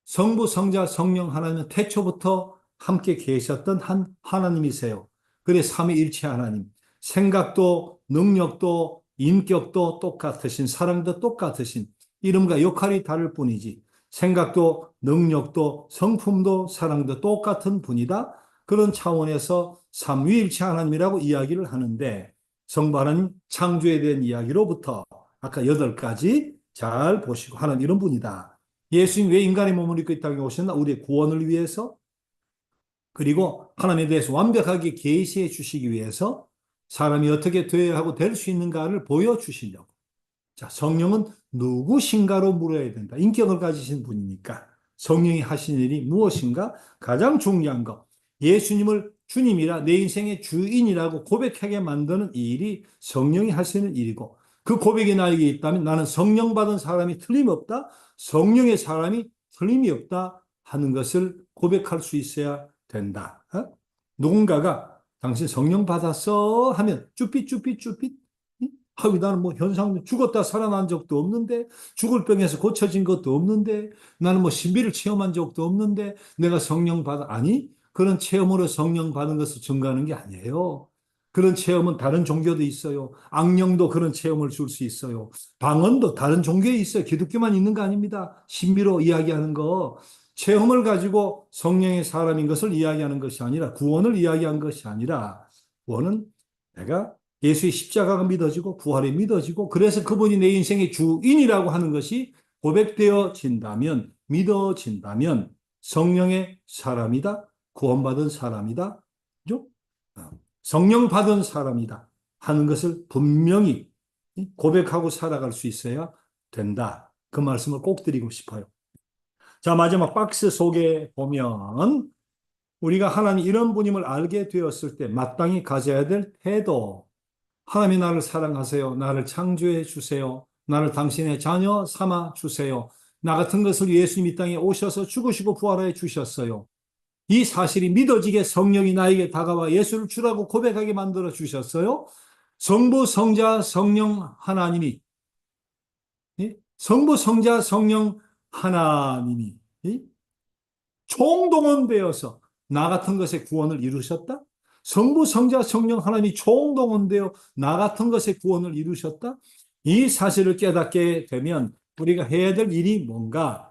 성부, 성자, 성령 하나님은 태초부터 함께 계셨던 한 하나님이세요. 그래서 삼위일체 하나님. 생각도 능력도 인격도 똑같으신 사랑도 똑같으신 이름과 역할이 다를 뿐이지 생각도 능력도 성품도 사랑도 똑같은 분이다. 그런 차원에서 삼위일체 하나님이라고 이야기를 하는데 성부 하나님 창조에 대한 이야기로부터 아까 8가지 잘 보시고 하나님 이런 분이다. 예수님 왜 인간의 몸을 입고 이 땅에 오셨나? 우리의 구원을 위해서 그리고 하나님에 대해서 완벽하게 계시해 주시기 위해서 사람이 어떻게 되어야 하고 될 수 있는가를 보여주시려고. 자, 성령은 누구신가로 물어야 된다. 인격을 가지신 분이니까 성령이 하신 일이 무엇인가? 가장 중요한 것. 예수님을 주님이라 내 인생의 주인이라고 고백하게 만드는 이 일이 성령이 하시는 일이고 그 고백이 나에게 있다면 나는 성령 받은 사람이 틀림없다. 성령의 사람이 틀림이 없다 하는 것을 고백할 수 있어야 된다. 누군가가 당신 성령 받았어 하면 쭈삣쭈삣쭈삣 아유 나는 뭐 현상 죽었다 살아난 적도 없는데 죽을 병에서 고쳐진 것도 없는데 나는 뭐 신비를 체험한 적도 없는데 내가 성령 받아 아니 그런 체험으로 성령 받은 것을 증거하는 게 아니에요. 그런 체험은 다른 종교도 있어요. 악령도 그런 체험을 줄 수 있어요. 방언도 다른 종교에 있어요. 기독교만 있는 거 아닙니다. 신비로 이야기하는 거. 체험을 가지고 성령의 사람인 것을 이야기하는 것이 아니라, 구원을 이야기한 것이 아니라, 구원은 내가 예수의 십자가가 믿어지고 부활이 믿어지고 그래서 그분이 내 인생의 주인이라고 하는 것이 고백되어진다면, 믿어진다면 성령의 사람이다, 구원받은 사람이다, 그죠? 성령 받은 사람이다 하는 것을 분명히 고백하고 살아갈 수 있어야 된다. 그 말씀을 꼭 드리고 싶어요. 자, 마지막 박스 속에 보면 우리가 하나님 이런 분임을 알게 되었을 때 마땅히 가져야 될 태도. 하나님이 나를 사랑하세요. 나를 창조해 주세요. 나를 당신의 자녀 삼아 주세요. 나 같은 것을 예수님 이 땅에 오셔서 죽으시고 부활해 주셨어요. 이 사실이 믿어지게 성령이 나에게 다가와 예수를 주라고 고백하게 만들어 주셨어요. 성부, 성자, 성령 하나님이, 성부, 성자, 성령 하나님이 총동원되어서 나 같은 것의 구원을 이루셨다? 성부, 성자, 성령 하나님이 총동원되어 나 같은 것의 구원을 이루셨다? 이 사실을 깨닫게 되면 우리가 해야 될 일이 뭔가?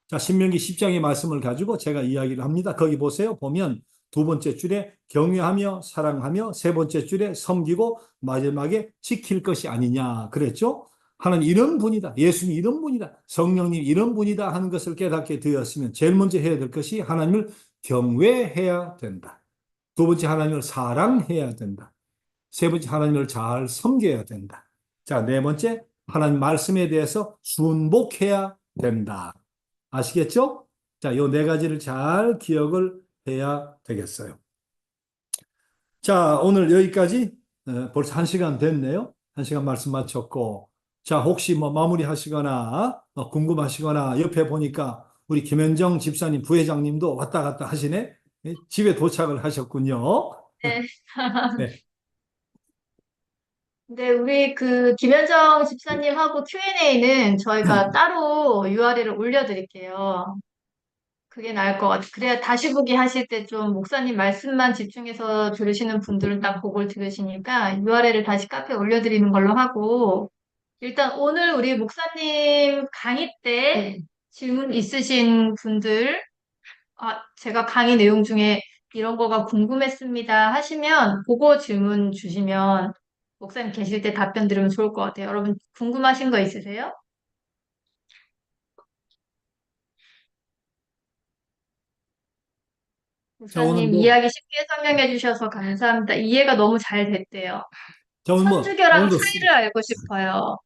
자, 신명기 10장의 말씀을 가지고 제가 이야기를 합니다. 거기 보세요. 보면 두 번째 줄에 경외하며 사랑하며 세 번째 줄에 섬기고 마지막에 지킬 것이 아니냐 그랬죠? 하나님 이런 분이다. 예수님 이런 분이다. 성령님 이런 분이다 하는 것을 깨닫게 되었으면 제일 먼저 해야 될 것이 하나님을 경외해야 된다. 두 번째 하나님을 사랑해야 된다. 세 번째 하나님을 잘 섬겨야 된다. 자, 네 번째 하나님 말씀에 대해서 순복해야 된다. 아시겠죠? 자, 요 네 가지를 잘 기억을 해야 되겠어요. 자, 오늘 여기까지 벌써 1시간 됐네요. 1시간 말씀 마쳤고, 자, 혹시 뭐 마무리 하시거나 궁금하시거나 옆에 보니까 우리 김현정 집사님, 부회장님도 왔다 갔다 하시네. 집에 도착을 하셨군요. 네. 네. 근데 우리 그 김현정 집사님하고 Q&A는 저희가 따로 URL을 올려드릴게요. 그게 나을 것 같아요. 그래야 다시 보기 하실 때 좀 목사님 말씀만 집중해서 들으시는 분들은 딱 그걸 들으시니까 URL을 다시 카페에 올려드리는 걸로 하고, 일단 오늘 우리 목사님 강의 때 질문 있으신 분들, 제가 강의 내용 중에 이런 거가 궁금했습니다 하시면 그거 질문 주시면 목사님 계실 때 답변 들으면 좋을 것 같아요. 여러분 궁금하신 거 있으세요? 자, 오늘 목사님 뭐, 이야기 쉽게 설명해 주셔서 감사합니다. 이해가 너무 잘 됐대요. 자, 오늘 뭐, 천주교랑 차이를 알고 싶어요.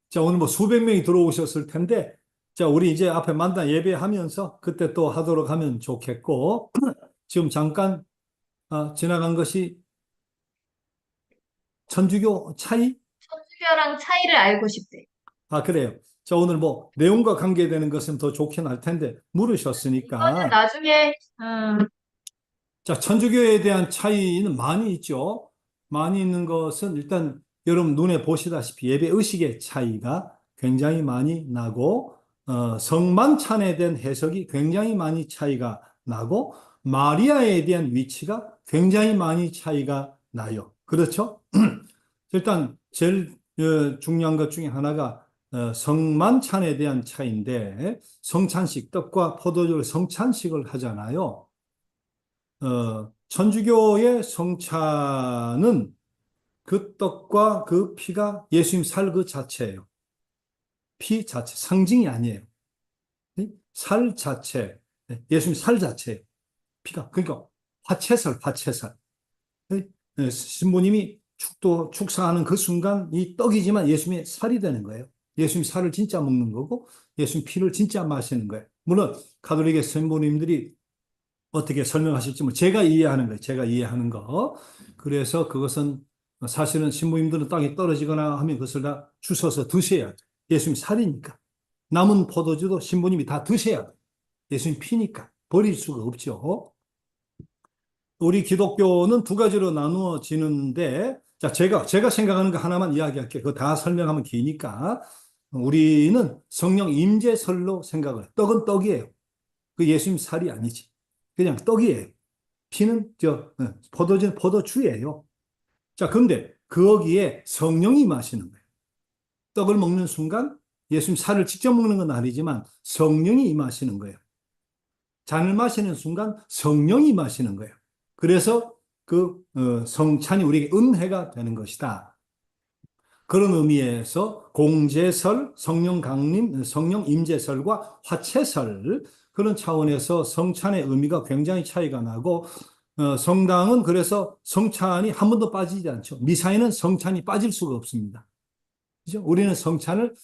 자, 오늘 뭐 수백 명이 들어오셨을 텐데, 자, 우리 이제 앞에 만나 예배하면서 그때 또 하도록 하면 좋겠고, 지금 잠깐 지나간 것이 천주교 차이? 천주교랑 차이를 알고 싶대. 그래요. 자, 오늘 뭐 내용과 관계되는 것은 더 좋긴 할 텐데, 이거는 물으셨으니까. 나중에 자, 천주교에 대한 차이는 많이 있죠. 많이 있는 것은 일단 여러분 눈에 보시다시피 예배 의식의 차이가 굉장히 많이 나고, 성만찬에 대한 해석이 굉장히 많이 차이가 나고, 마리아에 대한 위치가 굉장히 많이 차이가 나요. 그렇죠? 일단 제일 중요한 것 중에 하나가 성만찬에 대한 차이인데, 성찬식, 떡과 포도주를 성찬식을 하잖아요. 천주교의 성찬은 그 떡과 그 피가 예수님 살 그 자체예요. 피 자체, 상징이 아니에요. 살 자체, 예수님 살 자체예요. 피가. 그러니까 화채살, 화채살. 신부님이 축사하는 그 순간 이 떡이지만 예수님의 살이 되는 거예요. 예수님 살을 진짜 먹는 거고 예수님 피를 진짜 마시는 거예요. 물론 가톨릭의 신부님들이 어떻게 설명하실지 뭐 제가 이해하는 거예요. 제가 이해하는 거. 그래서 그것은 사실은 신부님들은 땅에 떨어지거나 하면 그것을 다 주워서 드셔야 돼요. 예수님 살이니까. 남은 포도주도 신부님이 다 드셔야 돼요. 예수님 피니까. 버릴 수가 없죠. 우리 기독교는 두 가지로 나누어지는데, 자, 제가 생각하는 거 하나만 이야기할게요. 그거 다 설명하면 기니까. 우리는 성령 임재설로 생각을 해요. 떡은 떡이에요. 그 예수님 살이 아니지. 그냥 떡이에요. 피는 포도주는 포도주예요. 자, 근데 거기에 성령이 임하시는 거예요. 떡을 먹는 순간 예수님 살을 직접 먹는 건 아니지만 성령이 임하시는 거예요. 잔을 마시는 순간 성령이 임하시는 거예요. 그래서 그 성찬이 우리에게 은혜가 되는 것이다. 그런 의미에서 공제설, 성령 강림, 성령 임재설과 화채설 그런 차원에서 성찬의 의미가 굉장히 차이가 나고 성당은 그래서 성찬이 한 번도 빠지지 않죠. 미사에는 성찬이 빠질 수가 없습니다. 그죠? 우리는 성찬을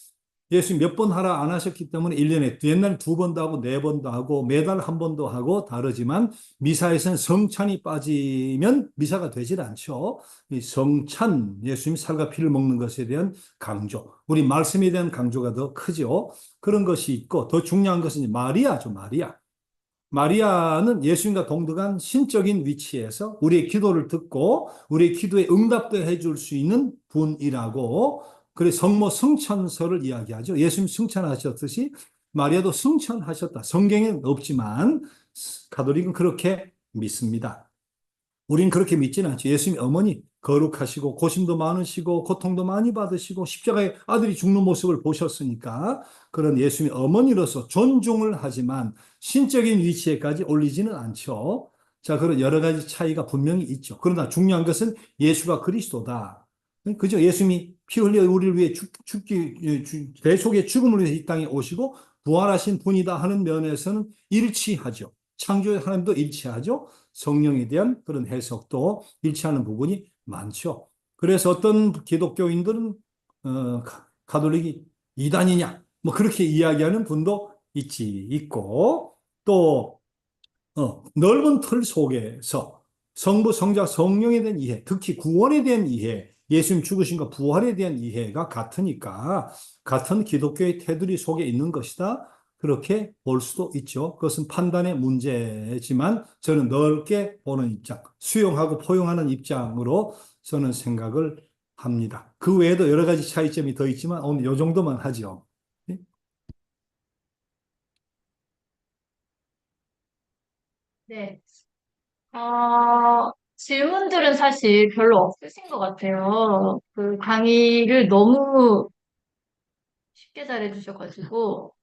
예수 몇 번 하라 안 하셨기 때문에 1년에 옛날 2번도 하고 4번도 하고 매달 한 번도 하고 다르지만 미사에서는 성찬이 빠지면 미사가 되질 않죠. 이 성찬, 예수님 살과 피를 먹는 것에 대한 강조, 우리 말씀에 대한 강조가 더 크죠. 그런 것이 있고 더 중요한 것은 마리아죠, 마리아. 마리아는 예수님과 동등한 신적인 위치에서 우리의 기도를 듣고 우리의 기도에 응답도 해줄 수 있는 분이라고 그래 성모 승천서를 이야기하죠. 예수님 승천하셨듯이 마리아도 승천하셨다. 성경에는 없지만 가톨릭은 그렇게 믿습니다. 우린 그렇게 믿지는 않죠. 예수님 어머니 거룩하시고 고심도 많으시고 고통도 많이 받으시고 십자가에 아들이 죽는 모습을 보셨으니까 그런 예수님 어머니로서 존중을 하지만 신적인 위치에까지 올리지는 않죠. 자, 그런 여러 가지 차이가 분명히 있죠. 그러나 중요한 것은 예수가 그리스도다. 그죠? 예수님이 피 흘려 우리를 위해 대속의 죽음을 위해 이 땅에 오시고 부활하신 분이다 하는 면에서는 일치하죠. 창조의 하나님도 일치하죠. 성령에 대한 그런 해석도 일치하는 부분이 많죠. 그래서 어떤 기독교인들은 가톨릭이 이단이냐 뭐 그렇게 이야기하는 분도 있고 또 넓은 틀 속에서 성부, 성자, 성령에 대한 이해, 특히 구원에 대한 이해, 예수님 죽으신과 부활에 대한 이해가 같으니까 같은 기독교의 테두리 속에 있는 것이다. 그렇게 볼 수도 있죠. 그것은 판단의 문제지만 저는 넓게 보는 입장, 수용하고 포용하는 입장으로 저는 생각을 합니다. 그 외에도 여러 가지 차이점이 더 있지만 오늘 이 정도만 하죠. 네. 질문들은 사실 별로 없으신 것 같아요. 그 강의를 너무 쉽게 잘해주셔가지고.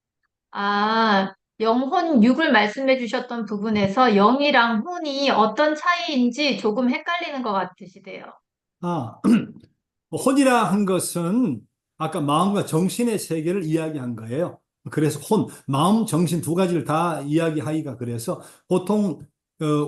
영혼 육을 말씀해 주셨던 부분에서 영이랑 혼이 어떤 차이인지 조금 헷갈리는 것 같으시대요. 아, 혼이라 한 것은 아까 마음과 정신의 세계를 이야기한 거예요. 그래서 마음, 정신 두 가지를 다 이야기하기가 그래서 보통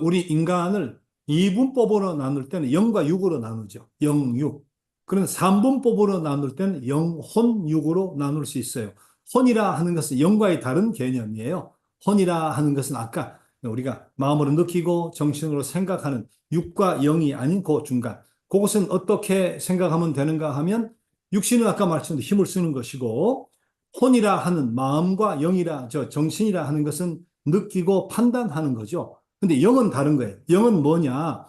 우리 인간을 이분법으로 나눌 때는 영과 육으로 나누죠. 영, 육. 그런 삼분법으로 나눌 때는 영, 혼, 육으로 나눌 수 있어요. 혼이라 하는 것은 영과의 다른 개념이에요. 혼이라 하는 것은 아까 우리가 마음으로 느끼고 정신으로 생각하는 육과 영이 아닌 그 중간. 그것은 어떻게 생각하면 되는가 하면 육신은 아까 말씀드린 힘을 쓰는 것이고 혼이라 하는 마음과 영이라 정신이라 하는 것은 느끼고 판단하는 거죠. 근데 영은 다른 거예요. 영은 뭐냐?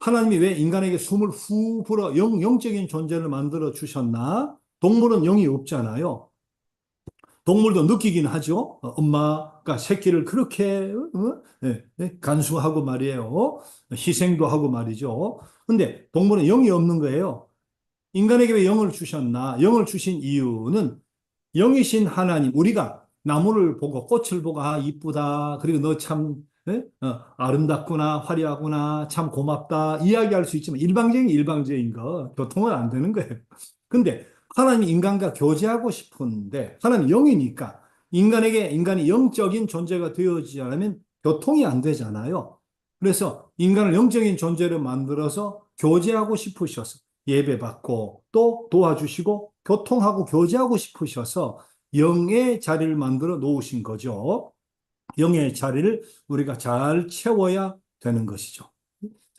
하나님이 왜 인간에게 숨을 후 불어 영적인 존재를 만들어 주셨나? 동물은 영이 없잖아요. 동물도 느끼긴 하죠. 엄마가 새끼를 그렇게 간수하고 말이에요. 희생도 하고 말이죠. 근데 동물은 영이 없는 거예요. 인간에게 왜 영을 주셨나? 영을 주신 이유는 영이신 하나님, 우리가 나무를 보고 꽃을 보고 이쁘다. 그리고 너 참 아름답구나, 화려하구나, 참 고맙다. 이야기할 수 있지만 일방적인 거 교통은 안 되는 거예요. 근데 하나님이 인간과 교제하고 싶은데 하나님 영이니까 인간이 영적인 존재가 되어지지 않으면 교통이 안 되잖아요. 그래서 인간을 영적인 존재로 만들어서 교제하고 싶으셔서 예배받고 또 도와주시고 교통하고 교제하고 싶으셔서 영의 자리를 만들어 놓으신 거죠. 영의 자리를 우리가 잘 채워야 되는 것이죠.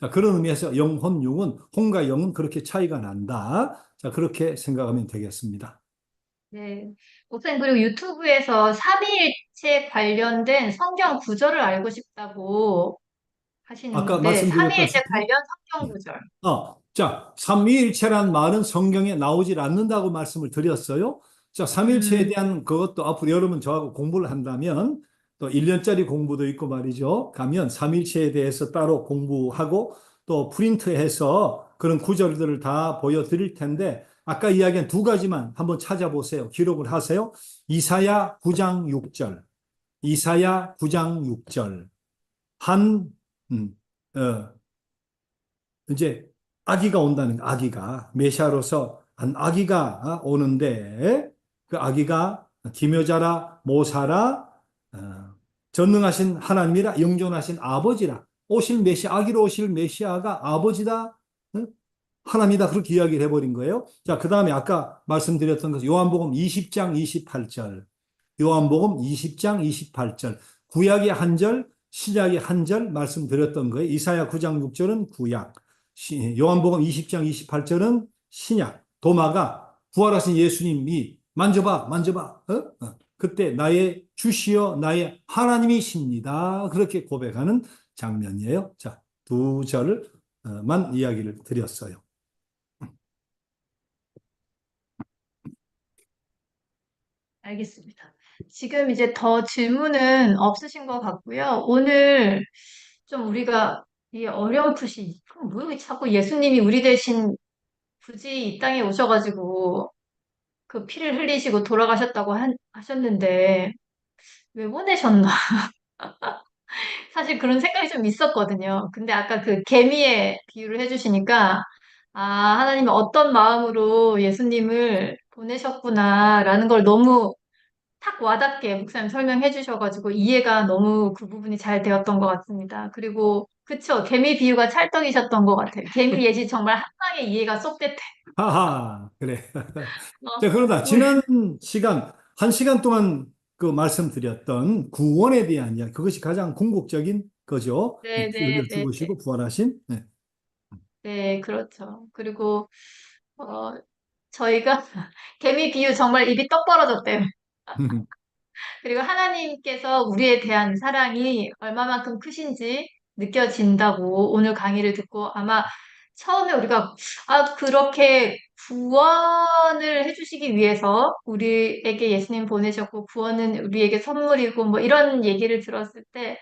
자, 그런 의미에서 영혼, 육은, 혼과 영은 그렇게 차이가 난다. 자, 그렇게 생각하면 되겠습니다. 네. 목사님, 그리고 유튜브에서 삼위일체 관련된 성경 구절을 알고 싶다고 아까 하시는데, 삼위일체 말씀드렸다시피, 관련 성경 구절. 자, 삼위일체란 말은 성경에 나오질 않는다고 말씀을 드렸어요. 자, 삼위일체에 음, 대한 그것도 앞으로 여러분 저하고 공부를 한다면 또 1년짜리 공부도 있고 말이죠. 가면 삼일체에 대해서 따로 공부하고 또 프린트해서 그런 구절들을 다 보여드릴 텐데 아까 이야기한 두 가지만 한번 찾아보세요. 기록을 하세요. 이사야 9장 6절. 이사야 9장 6절. 한, 음, 어, 이제 아기가 온다는 거, 아기가. 메시아로서 한 아기가 오는데 그 아기가 기묘자라 모사라 전능하신 하나님이라 영존하신 아버지라 오실 메시아 아기로 오실 메시아가 아버지다 하나님이다 그렇게 이야기를 해버린 거예요. 자, 그 다음에 아까 말씀드렸던 것 요한복음 20장 28절 요한복음 20장 28절 구약의 한 절, 신약의 한 절 말씀드렸던 거예요. 이사야 9장 6절은 구약, 요한복음 20장 28절은 신약. 도마가 부활하신 예수님이 만져봐, 만져봐. 그때 나의 주시여 나의 하나님이십니다. 그렇게 고백하는 장면이에요. 자, 두 절만 이야기를 드렸어요. 알겠습니다. 지금 이제 더 질문은 없으신 것 같고요. 오늘 좀 우리가 이 어렴풋이, 그럼 뭐 자꾸 예수님이 우리 대신 굳이 이 땅에 오셔가지고 그 피를 흘리시고 돌아가셨다고 하셨는데 왜 보내셨나? 사실 그런 생각이 좀 있었거든요. 근데 아까 그 개미의 비유를 해주시니까 아, 하나님이 어떤 마음으로 예수님을 보내셨구나라는 걸 너무 탁 와닿게 목사님 설명해 주셔가지고 이해가 너무 그 부분이 잘 되었던 것 같습니다. 그리고 그쵸, 개미 비유가 찰떡이셨던 것 같아요. 개미 예시 정말 한 방에 이해가 쏙 됐대. 하하, 그래. 자, 어, 그러다 우리- 지난 시간, 한 시간 동안 그 말씀드렸던 구원에 대한 이야기, 그것이 가장 궁극적인 거죠. 네, 피 네, 흘려 네, 네, 죽으시고 부활하신. 네. 네, 그렇죠. 그리고 어, 저희가 개미 비유 정말 입이 떡 벌어졌대요. 그리고 하나님께서 우리에 대한 사랑이 얼마만큼 크신지 느껴진다고 오늘 강의를 듣고 아마 처음에 우리가 그렇게 구원을 해주시기 위해서 우리에게 예수님 보내셨고 구원은 우리에게 선물이고 뭐 이런 얘기를 들었을 때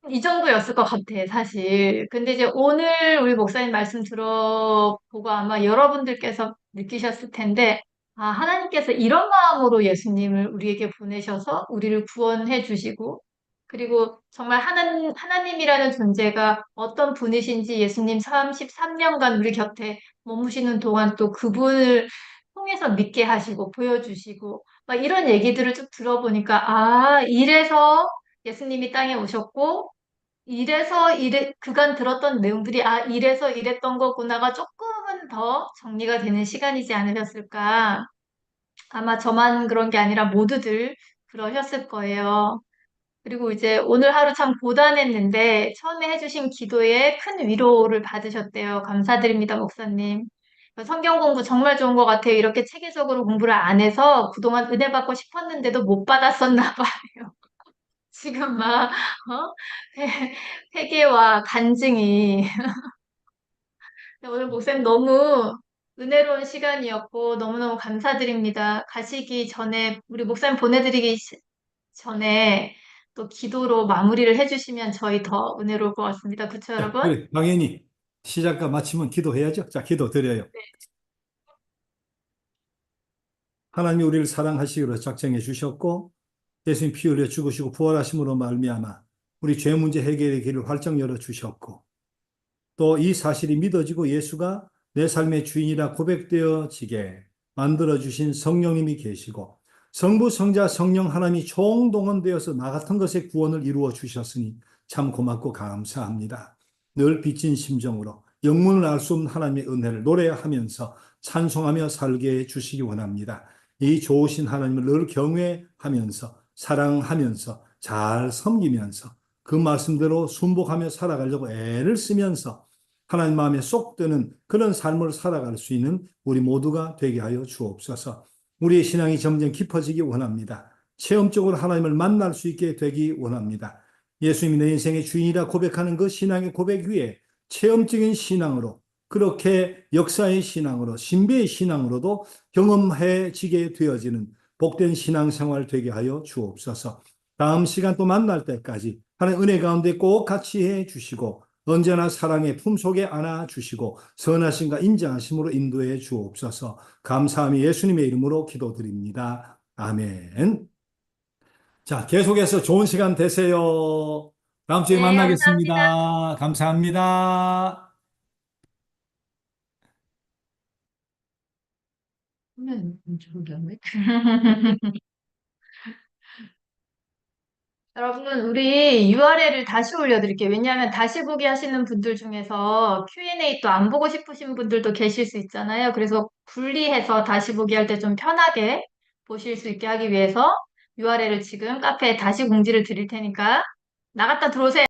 이 정도였을 것 같아, 사실. 근데 이제 오늘 우리 목사님 말씀 들어보고 아마 여러분들께서 느끼셨을 텐데, 아, 하나님께서 이런 마음으로 예수님을 우리에게 보내셔서 우리를 구원해 주시고, 그리고 정말 하나님이라는 존재가 어떤 분이신지 예수님 33년간 우리 곁에 머무시는 동안 또 그분을 통해서 믿게 하시고 보여주시고, 막 이런 얘기들을 쭉 들어보니까, 아, 이래서 예수님이 땅에 오셨고, 그간 들었던 내용들이, 아, 이래서 이랬던 거구나가 조금은 더 정리가 되는 시간이지 않으셨을까. 아마 저만 그런 게 아니라 모두들 그러셨을 거예요. 그리고 이제 오늘 하루 참 고단했는데, 처음에 해주신 기도에 큰 위로를 받으셨대요. 감사드립니다, 목사님. 성경 공부 정말 좋은 것 같아요. 이렇게 체계적으로 공부를 안 해서 그동안 은혜 받고 싶었는데도 못 받았었나 봐요. 지금 막, 어? 회개와 간증이. 오늘 목사님 너무 은혜로운 시간이었고, 너무너무 감사드립니다. 가시기 전에, 우리 목사님 보내드리기 전에 또 기도로 마무리를 해주시면 저희 더 은혜로울 것 같습니다. 그쵸, 자, 여러분? 그래. 당연히 시작과 마치면 기도해야죠. 자, 기도 드려요. 하나님이 우리를 사랑하시기로 작정해 주셨고 예수님 피 흘려 죽으시고 부활하심으로 말미암아 우리 죄 문제 해결의 길을 활짝 열어 주셨고 또 이 사실이 믿어지고 예수가 내 삶의 주인이라 고백되어지게 만들어 주신 성령님이 계시고 성부 성자 성령 하나님이 총동원되어서 나 같은 것의 구원을 이루어 주셨으니 참 고맙고 감사합니다. 늘 빚진 심정으로 영문을 알 수 없는 하나님의 은혜를 노래하면서 찬송하며 살게 해 주시기 원합니다. 이 좋으신 하나님을 늘 경외하면서 사랑하면서 잘 섬기면서 그 말씀대로 순복하며 살아가려고 애를 쓰면서 하나님 마음에 쏙 드는 그런 삶을 살아갈 수 있는 우리 모두가 되게 하여 주옵소서. 우리의 신앙이 점점 깊어지기 원합니다. 체험적으로 하나님을 만날 수 있게 되기 원합니다. 예수님이 내 인생의 주인이라 고백하는 그 신앙의 고백 위에 체험적인 신앙으로 그렇게 역사의 신앙으로 신비의 신앙으로도 경험해지게 되어지는 복된 신앙생활 되게 하여 주옵소서. 다음 시간 또 만날 때까지 하나님 은혜 가운데 꼭 같이 해 주시고 언제나 사랑의 품속에 안아 주시고 선하심과 인자하심으로 인도해 주옵소서. 감사함이 예수님의 이름으로 기도드립니다. 아멘. 자, 계속해서 좋은 시간 되세요. 다음 주에 네, 감사합니다. 만나겠습니다. 감사합니다. 여러분, 우리 URL을 다시 올려드릴게요. 왜냐하면 다시 보기 하시는 분들 중에서 Q&A 또 안 보고 싶으신 분들도 계실 수 있잖아요. 그래서 분리해서 다시 보기 할 때 좀 편하게 보실 수 있게 하기 위해서 URL을 지금 카페에 다시 공지를 드릴 테니까 나갔다 들어오세요.